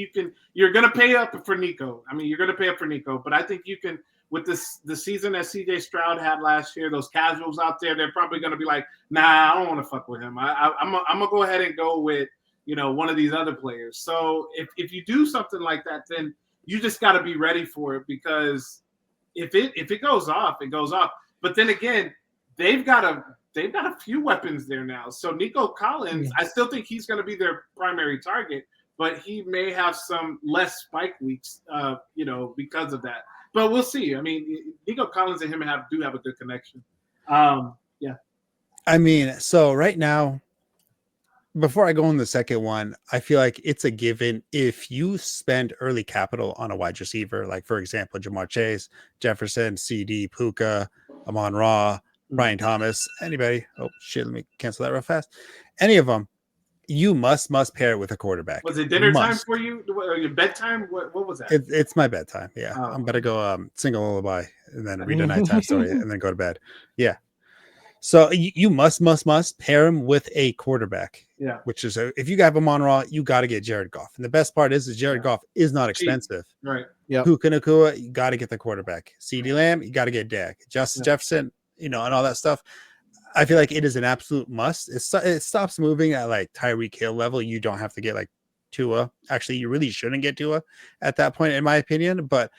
you're going to pay up for Nico. You're going to pay up for Nico, but I think you can, with the season that CJ Stroud had last year, those casuals out there, they're probably going to be like, nah, I don't want to fuck with him. I'm going to go ahead and go with, one of these other players. So if you do something like that, then you just got to be ready for it, because if it goes off, it goes off. But then again, they've got a few weapons there now. So Nico Collins, I still think he's going to be their primary target, but he may have some less spike weeks, because of that. But we'll see. Nico Collins and him do have a good connection. Yeah. So right now, before I go on the second one, I feel like it's a given. If you spend early capital on a wide receiver, like for example, Jamar Chase, Jefferson, CD, Puka, Amon-Ra, Brian Thomas, anybody. Oh shit, let me cancel that real fast. Any of them, you must pair it with a quarterback. Was it dinner time for you? Your bedtime? What was that? It's my bedtime. Yeah. Oh. I'm about to go sing a lullaby and then read a nighttime story and then go to bed. Yeah. So you must pair him with a quarterback. Yeah. Which is if you have Amon-Ra, you got to get Jared Goff. And the best part is Jared Goff is not expensive. Right. Yeah. Puka Nacua, you got to get the quarterback. CeeDee Lamb, you got to get Dak. Justin Jefferson, and all that stuff. I feel like it is an absolute must. It stops moving at like Tyreek Hill level. You don't have to get like Tua. Actually, you really shouldn't get Tua at that point, in my opinion. But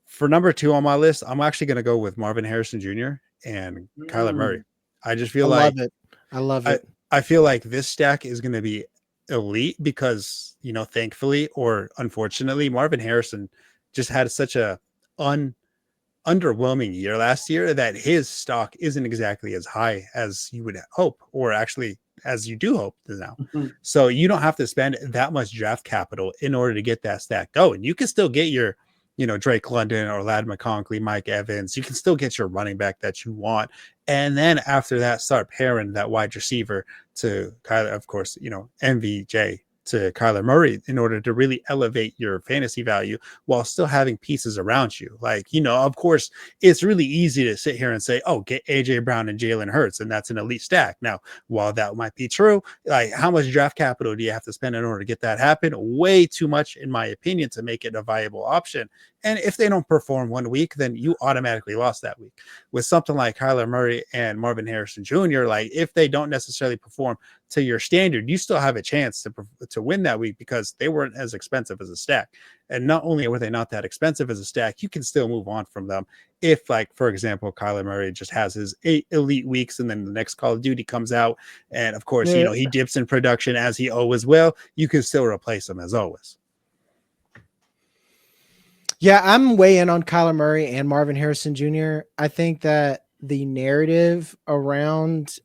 for number 2 on my list, I'm actually going to go with Marvin Harrison Jr. and Kyler Murray. I just feel I love it. I feel like this stack is going to be elite because, thankfully or unfortunately, Marvin Harrison just had such a underwhelming year last year that his stock isn't exactly as high as you would hope, or actually as you do hope now. Mm-hmm. So you don't have to spend that much draft capital in order to get that stack going. You can still get your, Drake London or Ladd McConkey, Mike Evans. You can still get your running back that you want. And then after that, start pairing that wide receiver to Kyler, of course, MVJ to Kyler Murray in order to really elevate your fantasy value while still having pieces around you. Like, of course, it's really easy to sit here and say, oh, get AJ Brown and Jalen Hurts, and that's an elite stack. Now, while that might be true, like how much draft capital do you have to spend in order to get that happen? Way too much, in my opinion, to make it a viable option. And if they don't perform one week, then you automatically lost that week. With something like Kyler Murray and Marvin Harrison Jr., like if they don't necessarily perform to your standard, you still have a chance to win that week because they weren't as expensive as a stack. And not only were they not that expensive as a stack, you can still move on from them. If, like, for example, Kyler Murray just has his 8 elite weeks and then the next Call of Duty comes out, and of course, you know, he dips in production as he always will, you can still replace him as always. Yeah, I'm way in on Kyler Murray and Marvin Harrison Jr. I think that the narrative around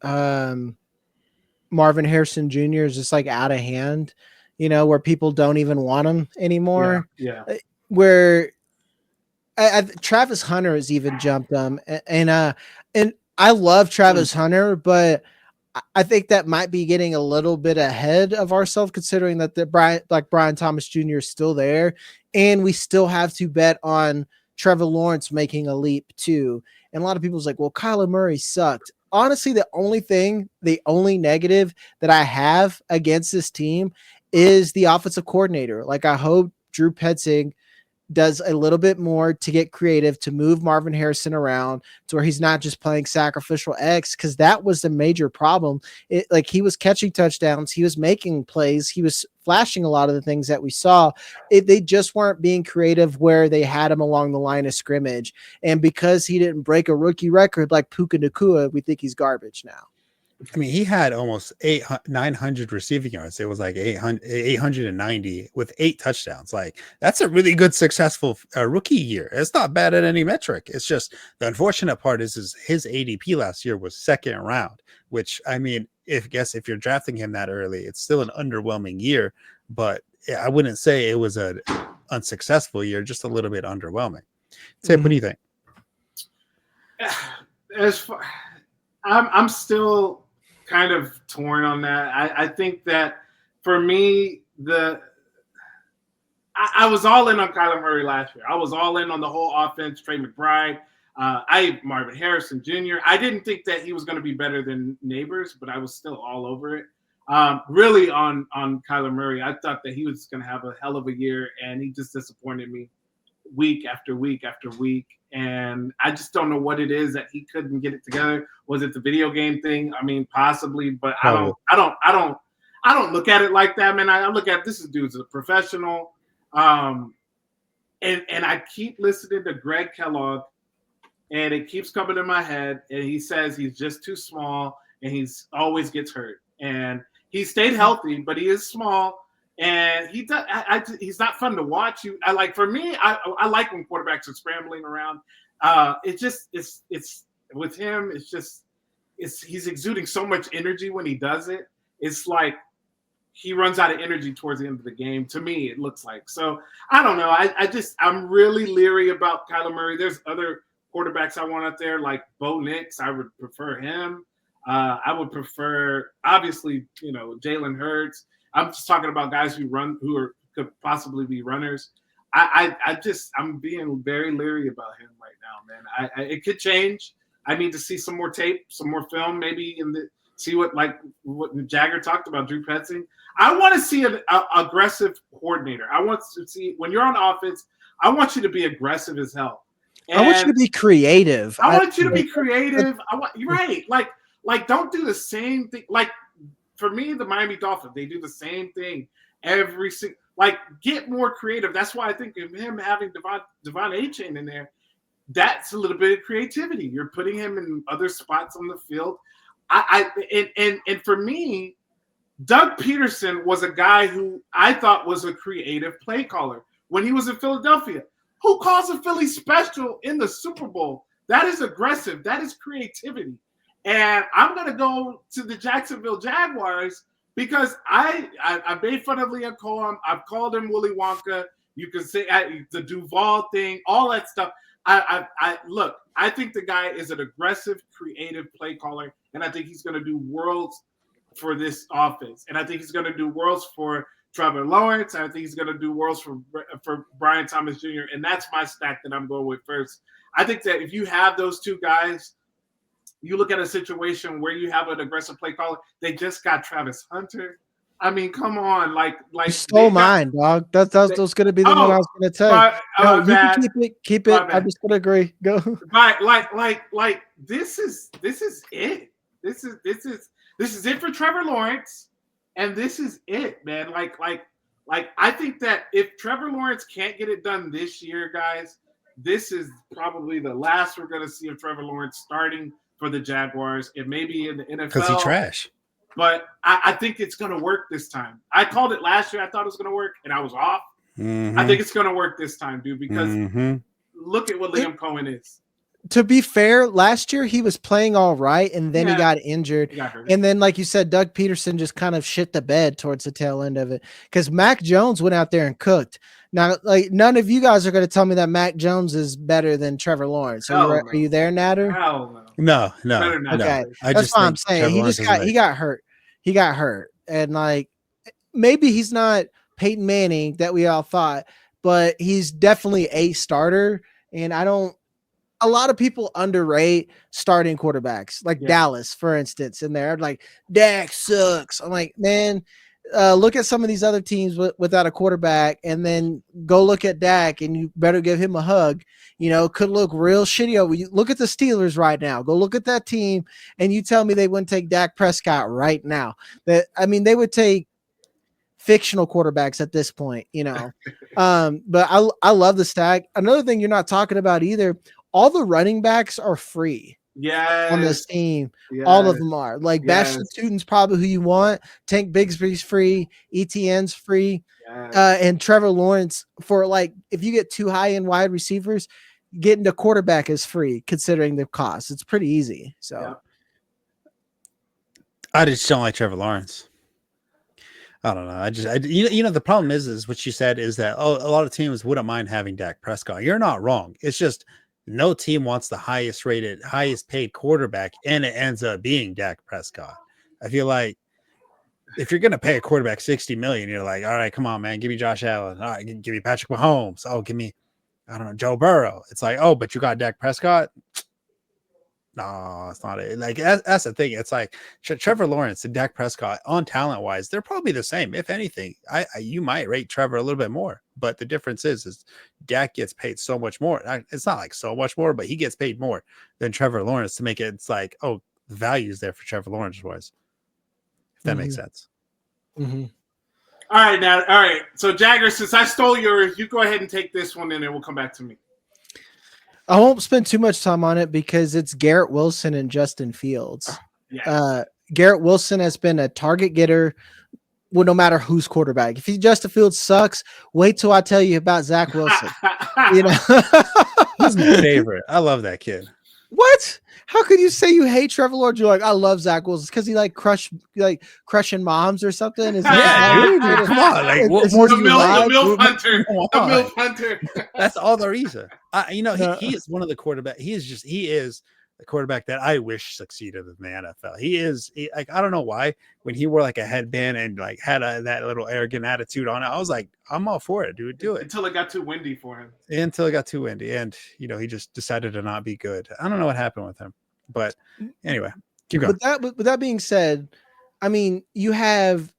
Marvin Harrison Jr. is just like out of hand, you know, where people don't even want him anymore. Yeah. Where Travis Hunter has even jumped him, and I love Travis Hunter, but I think that might be getting a little bit ahead of ourselves, considering that Brian Thomas Jr. is still there, and we still have to bet on Trevor Lawrence making a leap too. And a lot of people's like, well, Kyler Murray sucked. Honestly, the only negative that I have against this team is the offensive coordinator. Like, I hope Drew Petzing does a little bit more to get creative, to move Marvin Harrison around to where he's not just playing sacrificial X, because that was the major problem. Like, he was catching touchdowns, he was making plays, he was flashing a lot of the things that we saw. They just weren't being creative where they had him along the line of scrimmage. And because he didn't break a rookie record like Puka Nacua, we think he's garbage now. I mean, he had almost 900 receiving yards. It was like 890 with 8 touchdowns. Like, that's a really good, successful rookie year. It's not bad at any metric. It's just the unfortunate part is his ADP last year was 2nd round, which, I mean, if you're drafting him that early, it's still an underwhelming year. But I wouldn't say it was an unsuccessful year, just a little bit underwhelming. Tipp, what do you think? I'm still kind of torn on that. I think that for me, I was all in on Kyler Murray last year. I was all in on the whole offense, Trey McBride. Marvin Harrison Jr. I didn't think that he was going to be better than Neighbors, but I was still all over it. Really on Kyler Murray, I thought that he was going to have a hell of a year, and he just disappointed me week after week after week. And I just don't know what it is that he couldn't get it together. Was it the video game thing? I mean, possibly, but I don't look at it like that, man. I look at this dude's a professional. And I keep listening to Greg Kellogg, and it keeps coming in my head. And he says he's just too small, and he's always gets hurt. And he stayed healthy, but he is small. And he's not fun to watch. I like when quarterbacks are scrambling around. It's with him. He's exuding so much energy when he does it. It's like he runs out of energy towards the end of the game. To me, it looks like. So I don't know. I'm really leery about Kyler Murray. There's other quarterbacks I want out there, like Bo Nix. I would prefer him. I would prefer, obviously, Jalen Hurts. I'm just talking about guys who could possibly be runners. I'm being very leery about him right now, man. It could change. I need to see some more tape, some more film, maybe see what Jagger talked about, Drew Petzing. I want to see an aggressive coordinator. I want to see, when you're on offense, I want you to be aggressive as hell. And I want you to be creative. I want you to be creative. You're right. Like don't do the same thing. Like, for me, the Miami Dolphins, they do the same thing every single. Like, get more creative. That's why I think of him having Devon A-Chain in there. That's a little bit of creativity. You're putting him in other spots on the field. And for me, Doug Peterson was a guy who I thought was a creative play caller when he was in Philadelphia. Who calls a Philly special in the Super Bowl? That is aggressive. That is creativity. And I'm going to go to the Jacksonville Jaguars because I made fun of Liam Cohen. I've called him Willy Wonka. You can say the Duval thing, all that stuff. Look, I think the guy is an aggressive, creative play caller, and I think he's going to do worlds for this offense. And I think he's going to do worlds for Trevor Lawrence. I think he's going to do worlds for Brian Thomas Jr. And that's my stack that I'm going with first. I think that if you have those two guys, you look at a situation where you have an aggressive play caller. They just got Travis Hunter. I mean, come on, like you stole mine, dog. That was going to be the one I was going to tell. You can keep it. I'm just going to agree. Go. Like this is it. This This is it for Trevor Lawrence, and this is it, man. Like I think that if Trevor Lawrence can't get it done this year, guys, this is probably the last we're going to see of Trevor Lawrence starting for the Jaguars. It may be in the NFL. Because he trash. But I think it's going to work this time. I called it last year. I thought it was going to work, and I was off. Mm-hmm. I think it's going to work this time, dude, because look at what Liam Cohen is. To be fair, last year he was playing all right, and then he got injured. And then, like you said, Doug Peterson just kind of shit the bed towards the tail end of it because Mac Jones went out there and cooked. Now, like none of you guys are going to tell me that Mac Jones is better than Trevor Lawrence. Are you there, Nader? Hell no. Okay, that's what I'm saying. He got hurt. He got hurt, and like maybe he's not Peyton Manning that we all thought, but he's definitely a starter. And a lot of people underrate starting quarterbacks, like Dallas, for instance, and they're like, Dak sucks. I'm like, man, look at some of these other teams without a quarterback, and then go look at Dak, and you better give him a hug. You know, could look real shitty over you. Look at the Steelers right now. Go look at that team, and you tell me they wouldn't take Dak Prescott right now. They would take fictional quarterbacks at this point, you know. But I love the stack. Another thing you're not talking about either, all the running backs are free. On this team. All of them are. Like Basham Tutin's probably who you want. Tank Bigsby's free. ETN's free. And Trevor Lawrence, for like, if you get two high-end wide receivers, getting the quarterback is free considering the cost. It's pretty easy. So I just don't like Trevor Lawrence. I don't know. The problem is what you said is that a lot of teams wouldn't mind having Dak Prescott. You're not wrong. It's just no team wants the highest paid quarterback, and it ends up being Dak Prescott. I feel like if you're going to pay a quarterback $60 million, you're like, all right, come on, man, give me Josh Allen. All right, give me Patrick Mahomes. Oh, give me, I don't know, Joe Burrow. It's like, oh, but you got Dak Prescott. No, it's not it. Like that's the thing. It's like Trevor Lawrence and Dak Prescott on talent wise, they're probably the same. If anything, you might rate Trevor a little bit more, but the difference is Dak gets paid so much more. It's not like so much more, but he gets paid more than Trevor Lawrence to make it. It's like, oh, the value is there for Trevor Lawrence wise. If that makes sense. Mm-hmm. All right, now, all right. So Jagger, since I stole yours, you go ahead and take this one, and then we'll come back to me. I won't spend too much time on it because it's Garrett Wilson and Justin Fields. Garrett Wilson has been a target getter, well, no matter who's quarterback. If Justin Fields sucks, wait till I tell you about Zach Wilson. You know, he's my favorite. I love that kid. What? How could you say you hate Trevor Lawrence? You're like, I love Zach Wilson because he crushing moms or something. Dude, come on, like what more do you like? The MILF Hunter. That's all the reason. He is one of the quarterbacks. He is the quarterback that I wish succeeded in the NFL. I don't know why when he wore like a headband and like had that little arrogant attitude on it. I was like, I'm all for it, dude. Do it until it got too windy for him. Until it got too windy, and he just decided to not be good. I don't know what happened with him, but anyway, keep going. With that being said, I mean, you have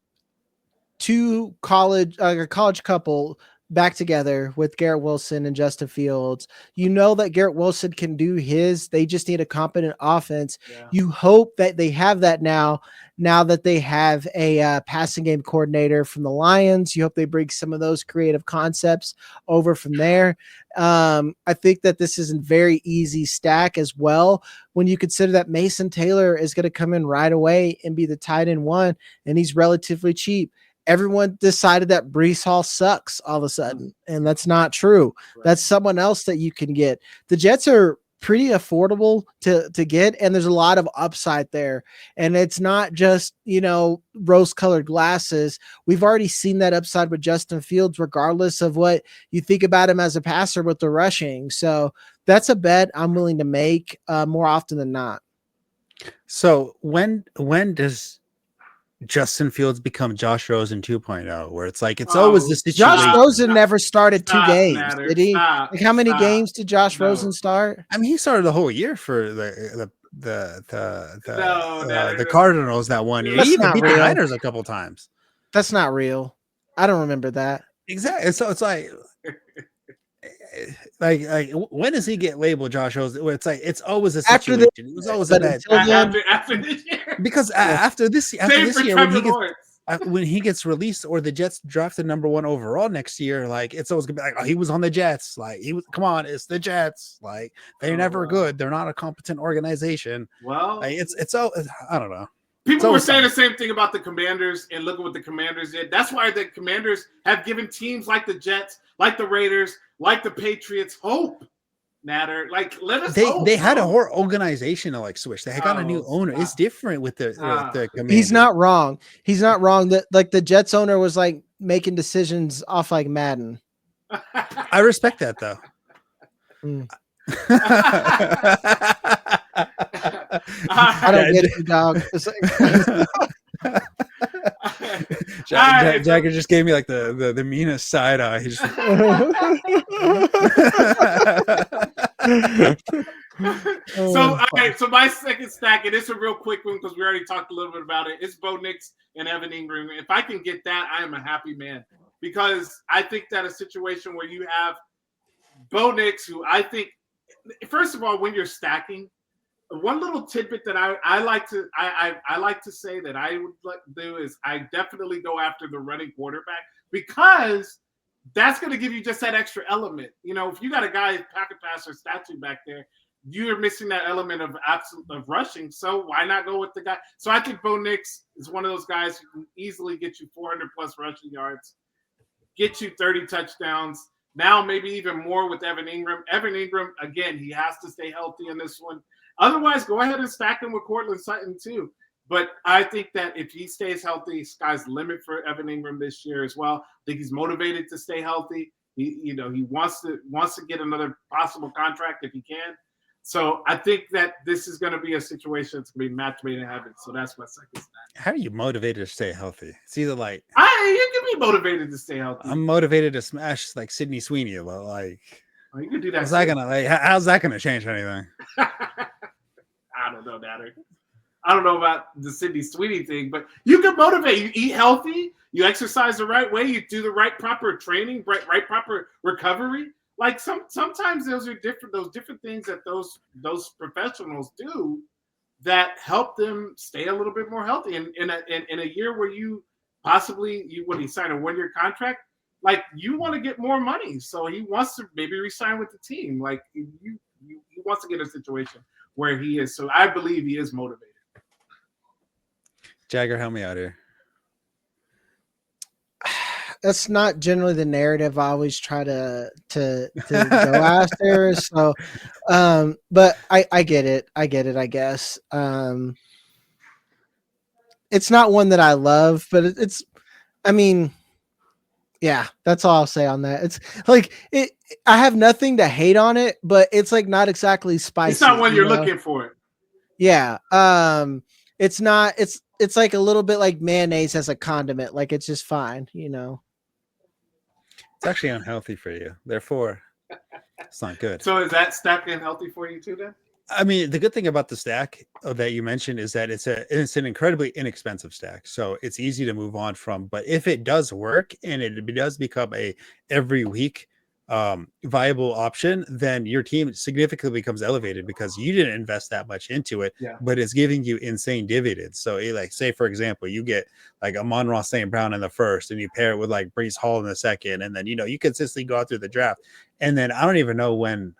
a college couple back together with Garrett Wilson and Justin Fields. You know that Garrett Wilson can do his. They just need a competent offense. Yeah. You hope that they have that now that they have a passing game coordinator from the Lions. You hope they bring some of those creative concepts over from there. I think that this is a very easy stack as well when you consider that Mason Taylor is going to come in right away and be the tight end one, and he's relatively cheap. Everyone decided that Breece Hall sucks all of a sudden, and that's not true. Right. That's someone else that you can get. The Jets are pretty affordable to get, and there's a lot of upside there. And it's not just, rose-colored glasses. We've already seen that upside with Justin Fields, regardless of what you think about him as a passer with the rushing. So that's a bet I'm willing to make more often than not. So when does Justin Fields become Josh Rosen 2.0, where it's like it's always this situation? Josh Rosen never started two games, did he? How many games did Josh Rosen start? I mean, he started the whole year for the Cardinals that one year. He even beat the Niners a couple times. That's not real. I don't remember that. Exactly. So it's like when does he get labeled Josh Rosen? Where it's like it's always a After situation. It was always a bad after this year. Because after this year, when he gets released or the Jets drafted #1 overall next year, like it's always gonna be like, oh, he was on the Jets. Like come on, it's the Jets. Like they're never good. They're not a competent organization. Well, like, it's I don't know. People were saying the same thing about the Commanders, and look at what the Commanders did. That's why the Commanders have given teams like the Jets, like the Raiders, like the Patriots hope. Nader, like let us. They had a whole organization to like switch. They got a new owner. It's different with the Commanders. He's not wrong. He's not wrong. That like the Jets owner was like making decisions off like Madden. I respect that though. I don't get it, dog. It's like, Jagger just gave me like the meanest side eye. He's just so my second stack, and it's a real quick one because we already talked a little bit about it. It's Bo Nix and Evan Ingram. If I can get that, I am a happy man, because I think that a situation where you have Bo Nix, who I think, first of all, when you're stacking, one little tidbit that I like to say that I would do is I definitely go after the running quarterback, because that's going to give you just that extra element. You know, if you got a guy pocket passer statue back there, you're missing that element of rushing. So why not go with the guy? So I think Bo Nix is one of those guys who can easily get you 400 plus rushing yards, get you 30 touchdowns. Now maybe even more with Evan Ingram. Evan Ingram, again, he has to stay healthy in this one. Otherwise, go ahead and stack him with Courtland Sutton too. But I think that if he stays healthy, sky's the limit for Evan Ingram this year as well. I think he's motivated to stay healthy. He wants to get another possible contract if he can. So I think that this is going to be a situation that's going to be match made in heaven. So that's my second stack. How are you motivated to stay healthy? It's either like you can be motivated to stay healthy. I'm motivated to smash like Sidney Sweeney, but like you can do that. How's that gonna change anything? I don't know, Nader. I don't know about the Sidney Sweeney thing, but you can motivate. You eat healthy, you exercise the right way, you do the right proper training, right proper recovery. Like sometimes those are different. Those different things that those professionals do that help them stay a little bit more healthy. And in a year where you possibly when he signed a 1-year contract, like you want to get more money, so he wants to maybe resign with the team. Like he wants to get a situation where he is. So I believe he is motivated. Jagger, help me out here. That's not generally the narrative I always try to go after. So, but I get it. I guess. It's not one that I love, but yeah, that's all I'll say on that. It's like I have nothing to hate on it, but it's like not exactly spicy. It's not one you're looking for. Yeah. It's not. It's like a little bit like mayonnaise as a condiment. Like it's just fine, It's actually unhealthy for you. Therefore, it's not good. So is that stack unhealthy for you too, then? I mean, the good thing about the stack that you mentioned is that it's an incredibly inexpensive stack, so it's easy to move on from. But if it does work and it does become a every week viable option, then your team significantly becomes elevated because you didn't invest that much into it, but it's giving you insane dividends. So like say, for example, you get like Amon-Ra St. Brown in the first and you pair it with like Breece Hall in the second, and then you consistently go out through the draft. And then I don't even know when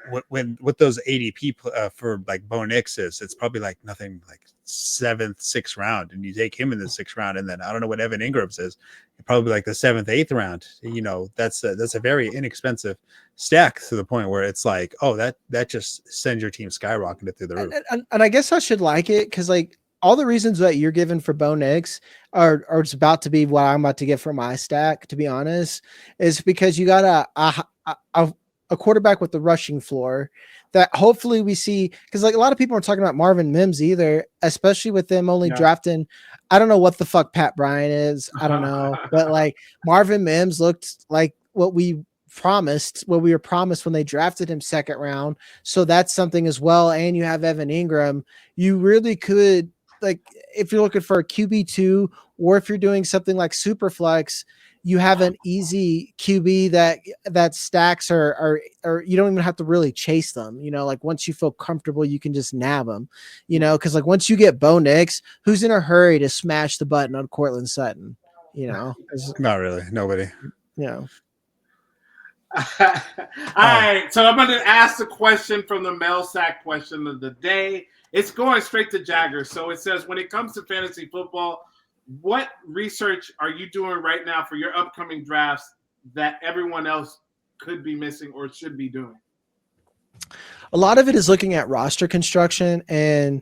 what those ADP for like Bo Nix is. It's probably like nothing like 7th, 6th round, and you take him in the 6th round, and then I don't know what Evan Ingram's is, probably like the 7th, 8th round. That's a very inexpensive stack to the point where it's like, oh, that just sends your team skyrocketed through the roof. And I guess I should like it because like all the reasons that you're giving for Bo Nix are it's about to be what I'm about to get for my stack, to be honest, is because you got a quarterback with the rushing floor that hopefully we see, because like a lot of people are talking about Marvin Mims either, especially with them only drafting. I don't know what the fuck Pat Bryant is. I don't know, but like Marvin Mims looked like what we were promised when they drafted him 2nd round. So that's something as well. And you have Evan Ingram. You really could, like, if you're looking for a QB2 or if you're doing something like Superflex, you have an easy QB that stacks or you don't even have to really chase them. Like once you feel comfortable, you can just nab them. Because like once you get Bo Nix, who's in a hurry to smash the button on Cortland Sutton? Not really. Nobody. Yeah. All right, so I'm going to ask the question from the mail sack question of the day. It's going straight to Jagger. So it says, when it comes to fantasy football, what research are you doing right now for your upcoming drafts that everyone else could be missing or should be doing? A lot of it is looking at roster construction and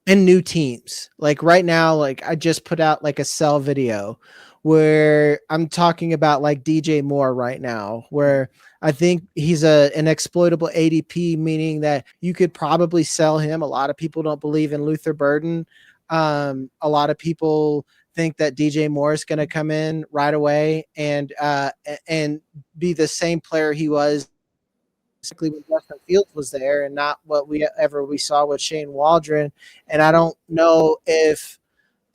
new teams. Like right now, like I just put out like a sell video where I'm talking about like DJ Moore right now, where I think he's an exploitable ADP, meaning that you could probably sell him. A lot of people don't believe in Luther Burden. A lot of people think that DJ Moore is going to come in right away and be the same player he was basically when Justin Fields was there, and not what we saw with Shane Waldron. And I don't know if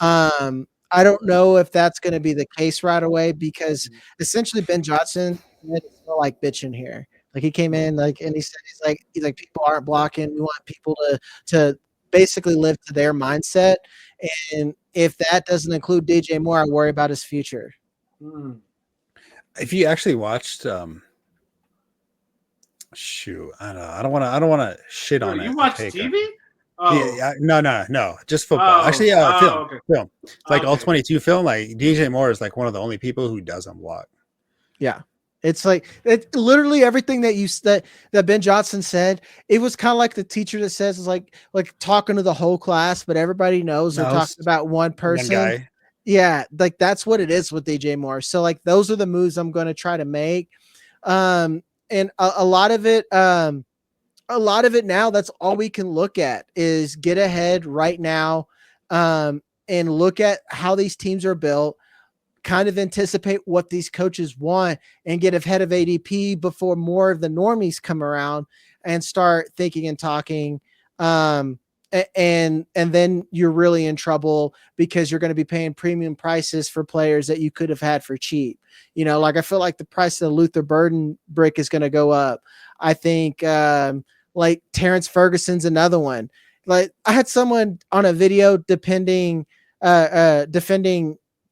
that's going to be the case right away, because essentially Ben Johnson smelled like bitching here. Like he came in and he said he's like people aren't blocking. We want people to basically live to their mindset. And if that doesn't include DJ Moore, I worry about his future. If you actually watched, shoot, I don't want to shit on it. You watch TV? Yeah, no, just football. Actually, film. It's like all 22 film. Like DJ Moore is like one of the only people who doesn't block. Yeah. It's like literally everything that Ben Johnson said. It was kind of like the teacher that says it's like talking to the whole class, but everybody knows they're talking about one person. One guy. Yeah, like that's what it is with DJ Moore. So like those are the moves I'm going to try to make. And a lot of it now, that's all we can look at is get ahead right now, and look at how these teams are built. Kind of anticipate what these coaches want and get ahead of ADP before more of the normies come around and start thinking and talking. And then you're really in trouble because you're going to be paying premium prices for players that you could have had for cheap. Like I feel like the price of the Luther Burden brick is going to go up. I think like Terrence Ferguson's another one. Like I had someone on a video defending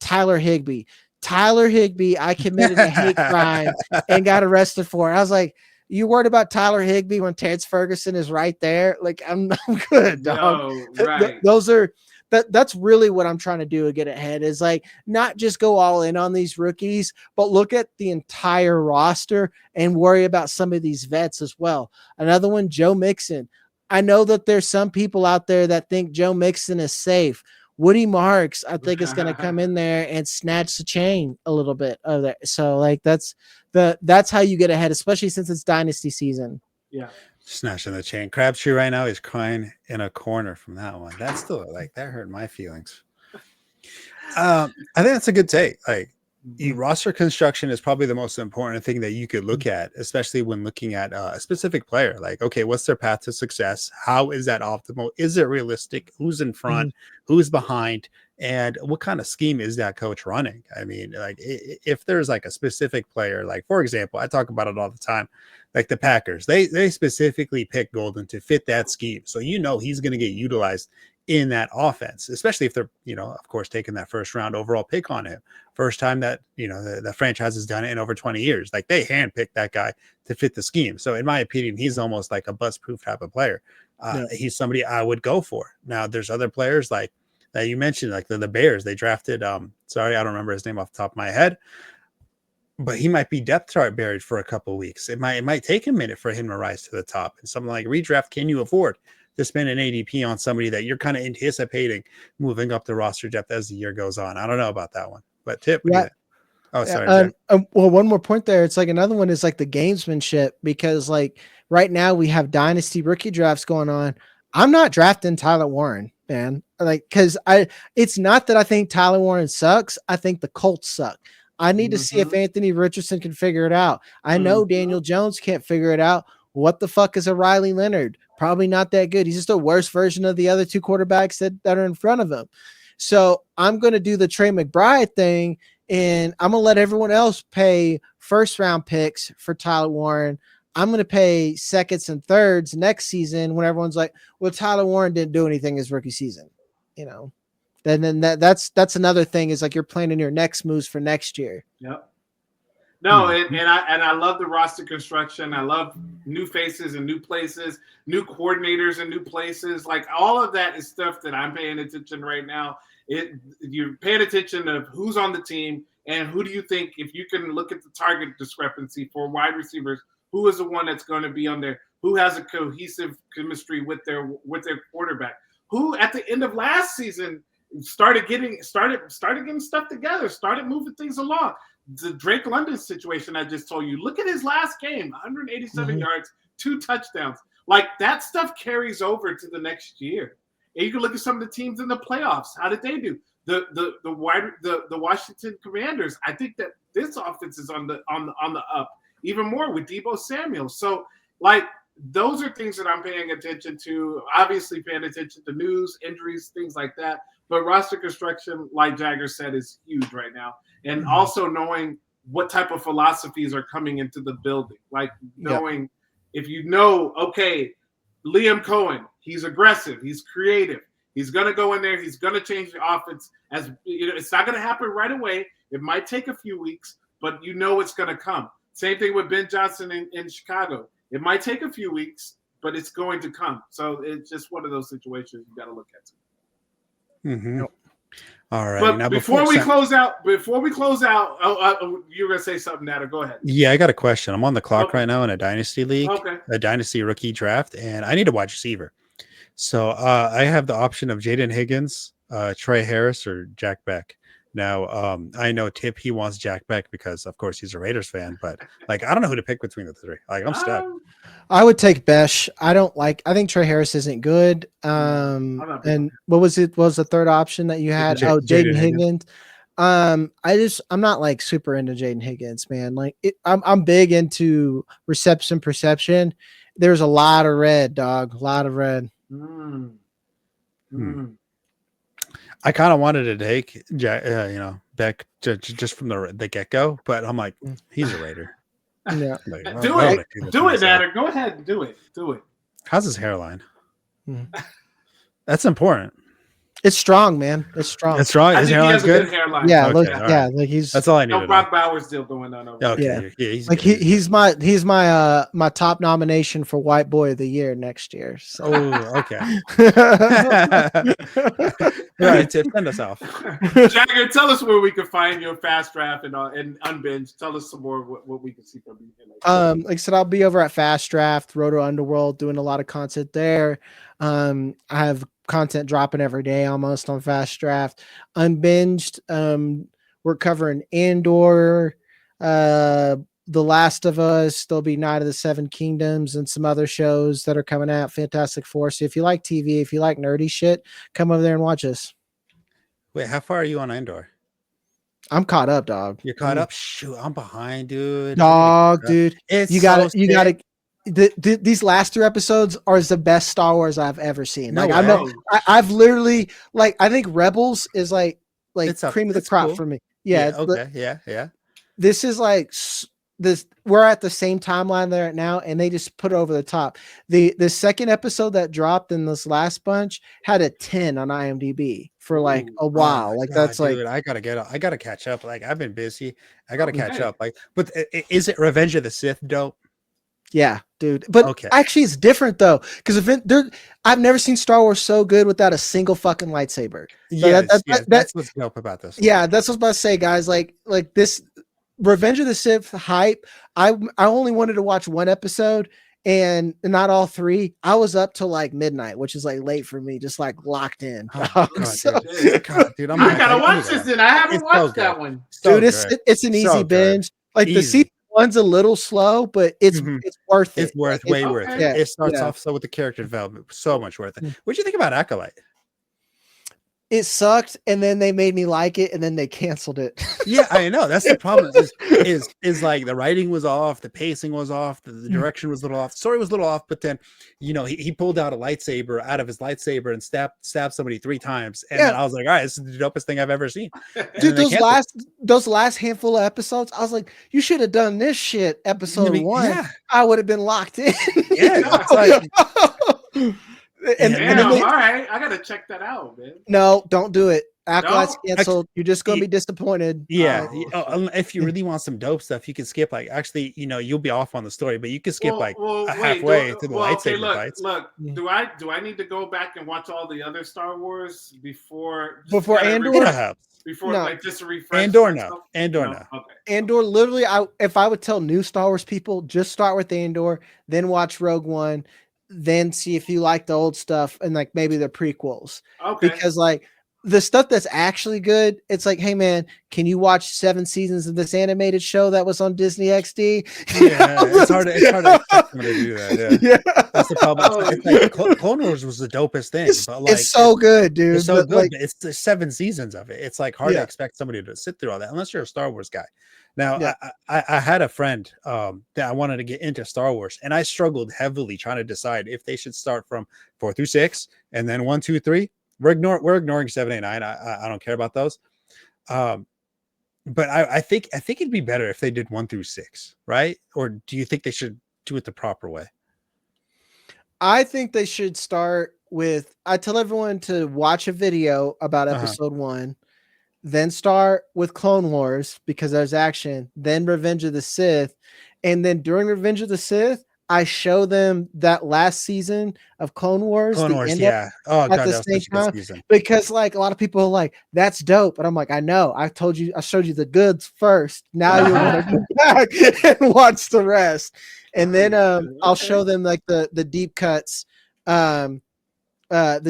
Tyler Higbee. I committed a hate crime and got arrested for it. I was like, you worried about Tyler Higbee when Terrence Ferguson is right there? Like I'm good, dog. No, right. That's really what I'm trying to do to get ahead, is like not just go all in on these rookies, but look at the entire roster and worry about some of these vets as well. Another one, Joe Mixon. I know that there's some people out there that think Joe Mixon is safe. Woody Marks, I think, is going to come in there and snatch the chain a little bit of that. So like that's how you get ahead, especially since it's dynasty season. Yeah. Snatching the chain. Crabtree right now is crying in a corner from that one. That's still like that hurt my feelings. I think that's a good take. Like roster construction is probably the most important thing that you could look at, especially when looking at a specific player. Like, okay, what's their path to success? How is that optimal? Is it realistic? Who's in front? Who's behind? And what kind of scheme is that coach running? I mean, like if there's like a specific player, like for example, I talk about it all the time, like the Packers, they specifically pick Golden to fit that scheme. So, he's going to get utilized in that offense, especially if they're, of course, taking that first round overall pick on him. First time that, the franchise has done it in over 20 years. Like they handpicked that guy to fit the scheme. So in my opinion, he's almost like a bust-proof type of player. He's somebody I would go for. Now there's other players like that you mentioned, like the Bears. They drafted, sorry, I don't remember his name off the top of my head, but he might be depth chart buried for a couple of weeks. It might take a minute for him to rise to the top. And something like redraft, can you afford to spend an ADP on somebody that you're kind of anticipating moving up the roster depth as the year goes on? I don't know about that one, but Tipp. Yeah. Oh, sorry. Well, one more point there. It's like another one is like the gamesmanship, because like right now we have dynasty rookie drafts going on. I'm not drafting Tyler Warren, man. Like, cause it's not that I think Tyler Warren sucks. I think the Colts suck. I need to see if Anthony Richardson can figure it out. I know Daniel Jones can't figure it out. What the fuck is a Riley Leonard? Probably not that good. He's just a worse version of the other two quarterbacks that are in front of him. So I'm going to do the Trey McBride thing, and I'm going to let everyone else pay first round picks for Tyler Warren. I'm going to pay seconds and thirds next season when everyone's like, well, Tyler Warren didn't do anything his rookie season, then that's another thing, is like you're planning your next moves for next year. Yep. No, and I love the roster construction. I love new faces and new places, new coordinators and new places. Like all of that is stuff that I'm paying attention right now. You're paying attention of who's on the team and who do you think, if you can look at the target discrepancy for wide receivers, who is the one that's going to be on there? Who has a cohesive chemistry with their quarterback? Who at the end of last season started getting stuff together, started moving things along. The Drake London situation I just told you. Look at his last game, 187 yards, 2 touchdowns. Like that stuff carries over to the next year. And you can look at some of the teams in the playoffs. How did they do? The Washington Commanders. I think that this offense is on the up even more with Deebo Samuel. So like those are things that I'm paying attention to. Obviously paying attention to news, injuries, things like that. But roster construction, like Jagger said, is huge right now. And also knowing what type of philosophies are coming into the building. Like knowing if you know, okay, Liam Cohen, he's aggressive, he's creative, he's going to go in there, he's going to change the offense. As you know, it's not going to happen right away. It might take a few weeks, but you know it's going to come. Same thing with Ben Johnson in Chicago. It might take a few weeks, but it's going to come. So it's just one of those situations you got to look at. Mm-hmm. All right. But now before we close out, you were gonna say something, Nader. Go ahead. Yeah, I got a question. I'm on the clock right now in a dynasty league, a dynasty rookie draft, and I need a wide receiver. So I have the option of Jaden Higgins, Trey Harris, or Jack Beck. Now, I know Tipp, he wants Jack Beck because, of course, he's a Raiders fan. But like, I don't know who to pick between the three. Like, I'm stuck. I would take Besh. I think Trey Harris isn't good. And what was it? What was the third option that you had? Jaden Higgins. I'm not like super into Jaden Higgins, man. Like I'm big into perception. There's a lot of red, dog. A lot of red. I kind of wanted to take Beck just from the get go, but I'm like, he's a Raider. Yeah, like, do it, Nader. Go ahead and do it. How's his hairline? That's important. It's strong, man. It's strong. It's strong. His hairline's good. Hairline. Yeah, okay, like he's. That's all I need. No Brock Bowers deal going on over there. Yeah, he's like he's my my top nomination for White Boy of the Year next year. So. Oh, okay. All right, Tipp, send us off. Jagger, tell us where we can find your fast draft and unbinged. Tell us some more what we can see from you. Like I said, I'll be over at Fast Draft, Roto Underworld, doing a lot of content there. I have content dropping every day almost on Fast Draft. Unbinged, we're covering Andor, The Last of Us. There'll be Night of the Seven Kingdoms and some other shows that are coming out. Fantastic Four. So if you like TV, if you like nerdy shit, come over there and watch us. Wait, how far are you on Andor? I'm caught up, dog. You're caught up? Shoot, I'm behind, dude. Dog, dude. You got to. These last 3 episodes are the best Star Wars I've ever seen. Like I've literally I think Rebels is like cream of the crop for me. Yeah. Okay. Yeah. This is like this. We're at the same timeline there now, and they just put it over the top. The second episode that dropped in this last bunch had a 10 on IMDb for like a while. Oh like God, that's dude, like I gotta catch up. Like I've been busy. I gotta catch up. Like, but is it Revenge of the Sith dope? Yeah, dude. But actually, it's different though, because I've never seen Star Wars so good without a single fucking lightsaber. So that's what's dope about this. Yeah, that's what I was about to say, guys. Like this Revenge of the Sith hype. I only wanted to watch 1 episode and not all 3. I was up till like midnight, which is like late for me, just like locked in. God, dude, I gotta watch this. Then I haven't watched that one, dude. It's an easy binge. Like the season 1's a little slow, but it's worth it. It's way worth it. It starts off so with the character development, so much worth it. What'd you think about Acolyte? it sucked, and then they made me like it, and then they canceled it. Yeah, I know. That's the problem. Is like the writing was off, the pacing was off, the direction was a little off, the story was a little off. But then, he pulled out a lightsaber out of his lightsaber and stabbed somebody 3 times, and then I was like, all right, this is the dopest thing I've ever seen. And dude, those last handful of episodes, I was like, you should have done this shit episode 1. Yeah. I would have been locked in. Yeah, it's like. Damn, all right, I gotta check that out, man. No, don't do it. Acolyte's canceled. You're just gonna be disappointed. Yeah, if you really want some dope stuff, you can skip. Like, actually, you'll be off on the story, but you can skip halfway to the lightsaber fights. Look, do I need to go back and watch all the other Star Wars before Andor? Just to refresh. Andor, no. Okay. Andor, literally, if I would tell new Star Wars people, just start with Andor, then watch Rogue One, then see if you like the old stuff and like maybe the prequels. Okay. Because like the stuff that's actually good, it's like, hey man, can you watch 7 seasons of this animated show that was on Disney XD? Yeah, it's hard to expect them to do that. Yeah. That's the problem. It's like Clone Wars was the dopest thing, but like it's so good, dude. It's so good. But it's the 7 seasons of it. It's like hard to expect somebody to sit through all that unless you're a Star Wars guy. Now, I had a friend that I wanted to get into Star Wars, and I struggled heavily trying to decide if they should start from 4 through 6 and then 1, 2, 3. We're ignoring 7, 8, 9. I don't care about those. But I think it'd be better if they did 1 through 6, right? Or do you think they should do it the proper way? I think they should start with. I tell everyone to watch a video about episode 1. Then start with Clone Wars because there's action, then Revenge of the Sith. And then during Revenge of the Sith, I show them that last season of Clone Wars. Oh, God, that was such a good season. Because like a lot of people are like, that's dope. And I'm like, I know. I showed you the goods first. Now you want to go back and watch the rest. And then I'll show them like the deep cuts. The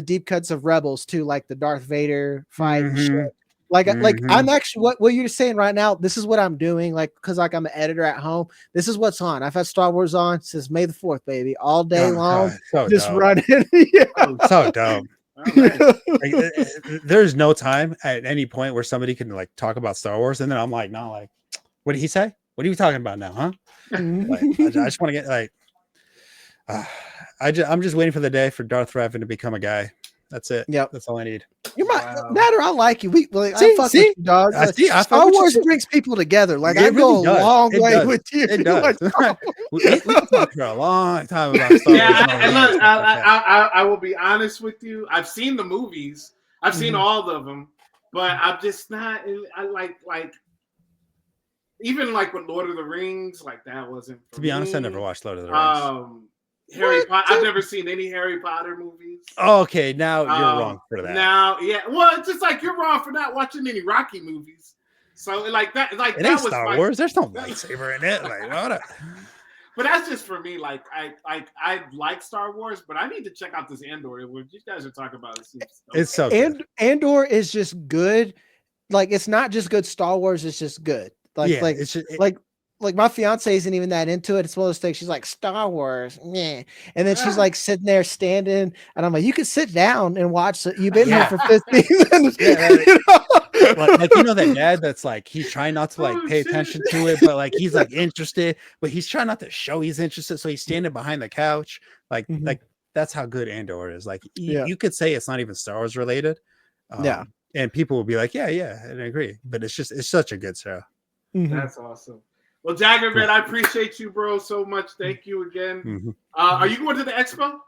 deep cuts of Rebels too, like the Darth Vader fight and shit. Like I'm actually what you're saying right now. This is what I'm doing. Like, cause like I'm an editor at home. This is what's on. I've had Star Wars on since May the 4th, baby, all day long. So just dope. running. So dope. There's no time at any point where somebody can like talk about Star Wars, and then I'm like, no, like, what did he say? What are you talking about now, huh? Like, I just want to get like, I'm just waiting for the day for Darth Revan to become a guy. That's it. Yep. That's all I need. You're Nader, I like you. I fuck with you, dog. Star Wars brings people together. Like, I go a long way with you. It does. We can talk for a long time about Star Wars. Yeah, and look, I will be honest with you. I've seen the movies. I've seen all of them, but I'm just not. I like even like with Lord of the Rings, like that wasn't. To be honest, I never watched Lord of the Rings. Harry Potter. I've never seen any Harry Potter movies. Okay, now you're wrong for that. Now, yeah, well, it's just like you're wrong for not watching any Rocky movies. So like that, like it that ain't was Star Wars. There's no lightsaber in it. Like what? But that's just for me. Like I like Star Wars, but I need to check out this Andor. What you guys are talking about? It's so good. Andor is just good. Like it's not just good Star Wars. It's just good. It's just, like my fiance isn't even that into it. It's one of those things. She's like, Star Wars, yeah. And then she's like sitting there standing, and I'm like, you can sit down and watch it. You've been here for 15 minutes. Like that dad that's like he's trying not to like pay attention to it, but like he's like interested, but he's trying not to show he's interested. So he's standing behind the couch. Like that's how good Andor is. Like you could say it's not even Star Wars related. And people will be like, yeah, I agree. But it's such a good show. That's awesome. Well, Jagger, man, I appreciate you, bro, so much. Thank you again. Are you going to the expo?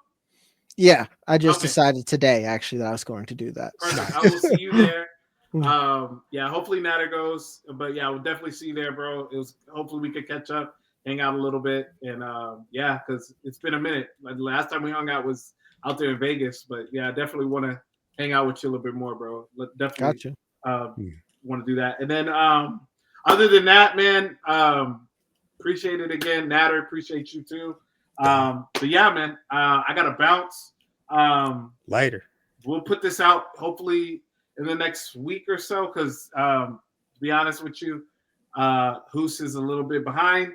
Yeah, I just decided today, actually, that I was going to do that. Perfect. I will see you there. Hopefully Nader goes. But, yeah, we'll definitely see you there, bro. Hopefully we could catch up, hang out a little bit. And, because it's been a minute. Like, the last time we hung out was out there in Vegas. But, yeah, I definitely want to hang out with you a little bit more, bro. Definitely want to do that. And then other than that, man, appreciate it again. Nader, appreciate you too. But yeah, man, I got to bounce. Later. We'll put this out hopefully in the next week or so because to be honest with you, Hoos is a little bit behind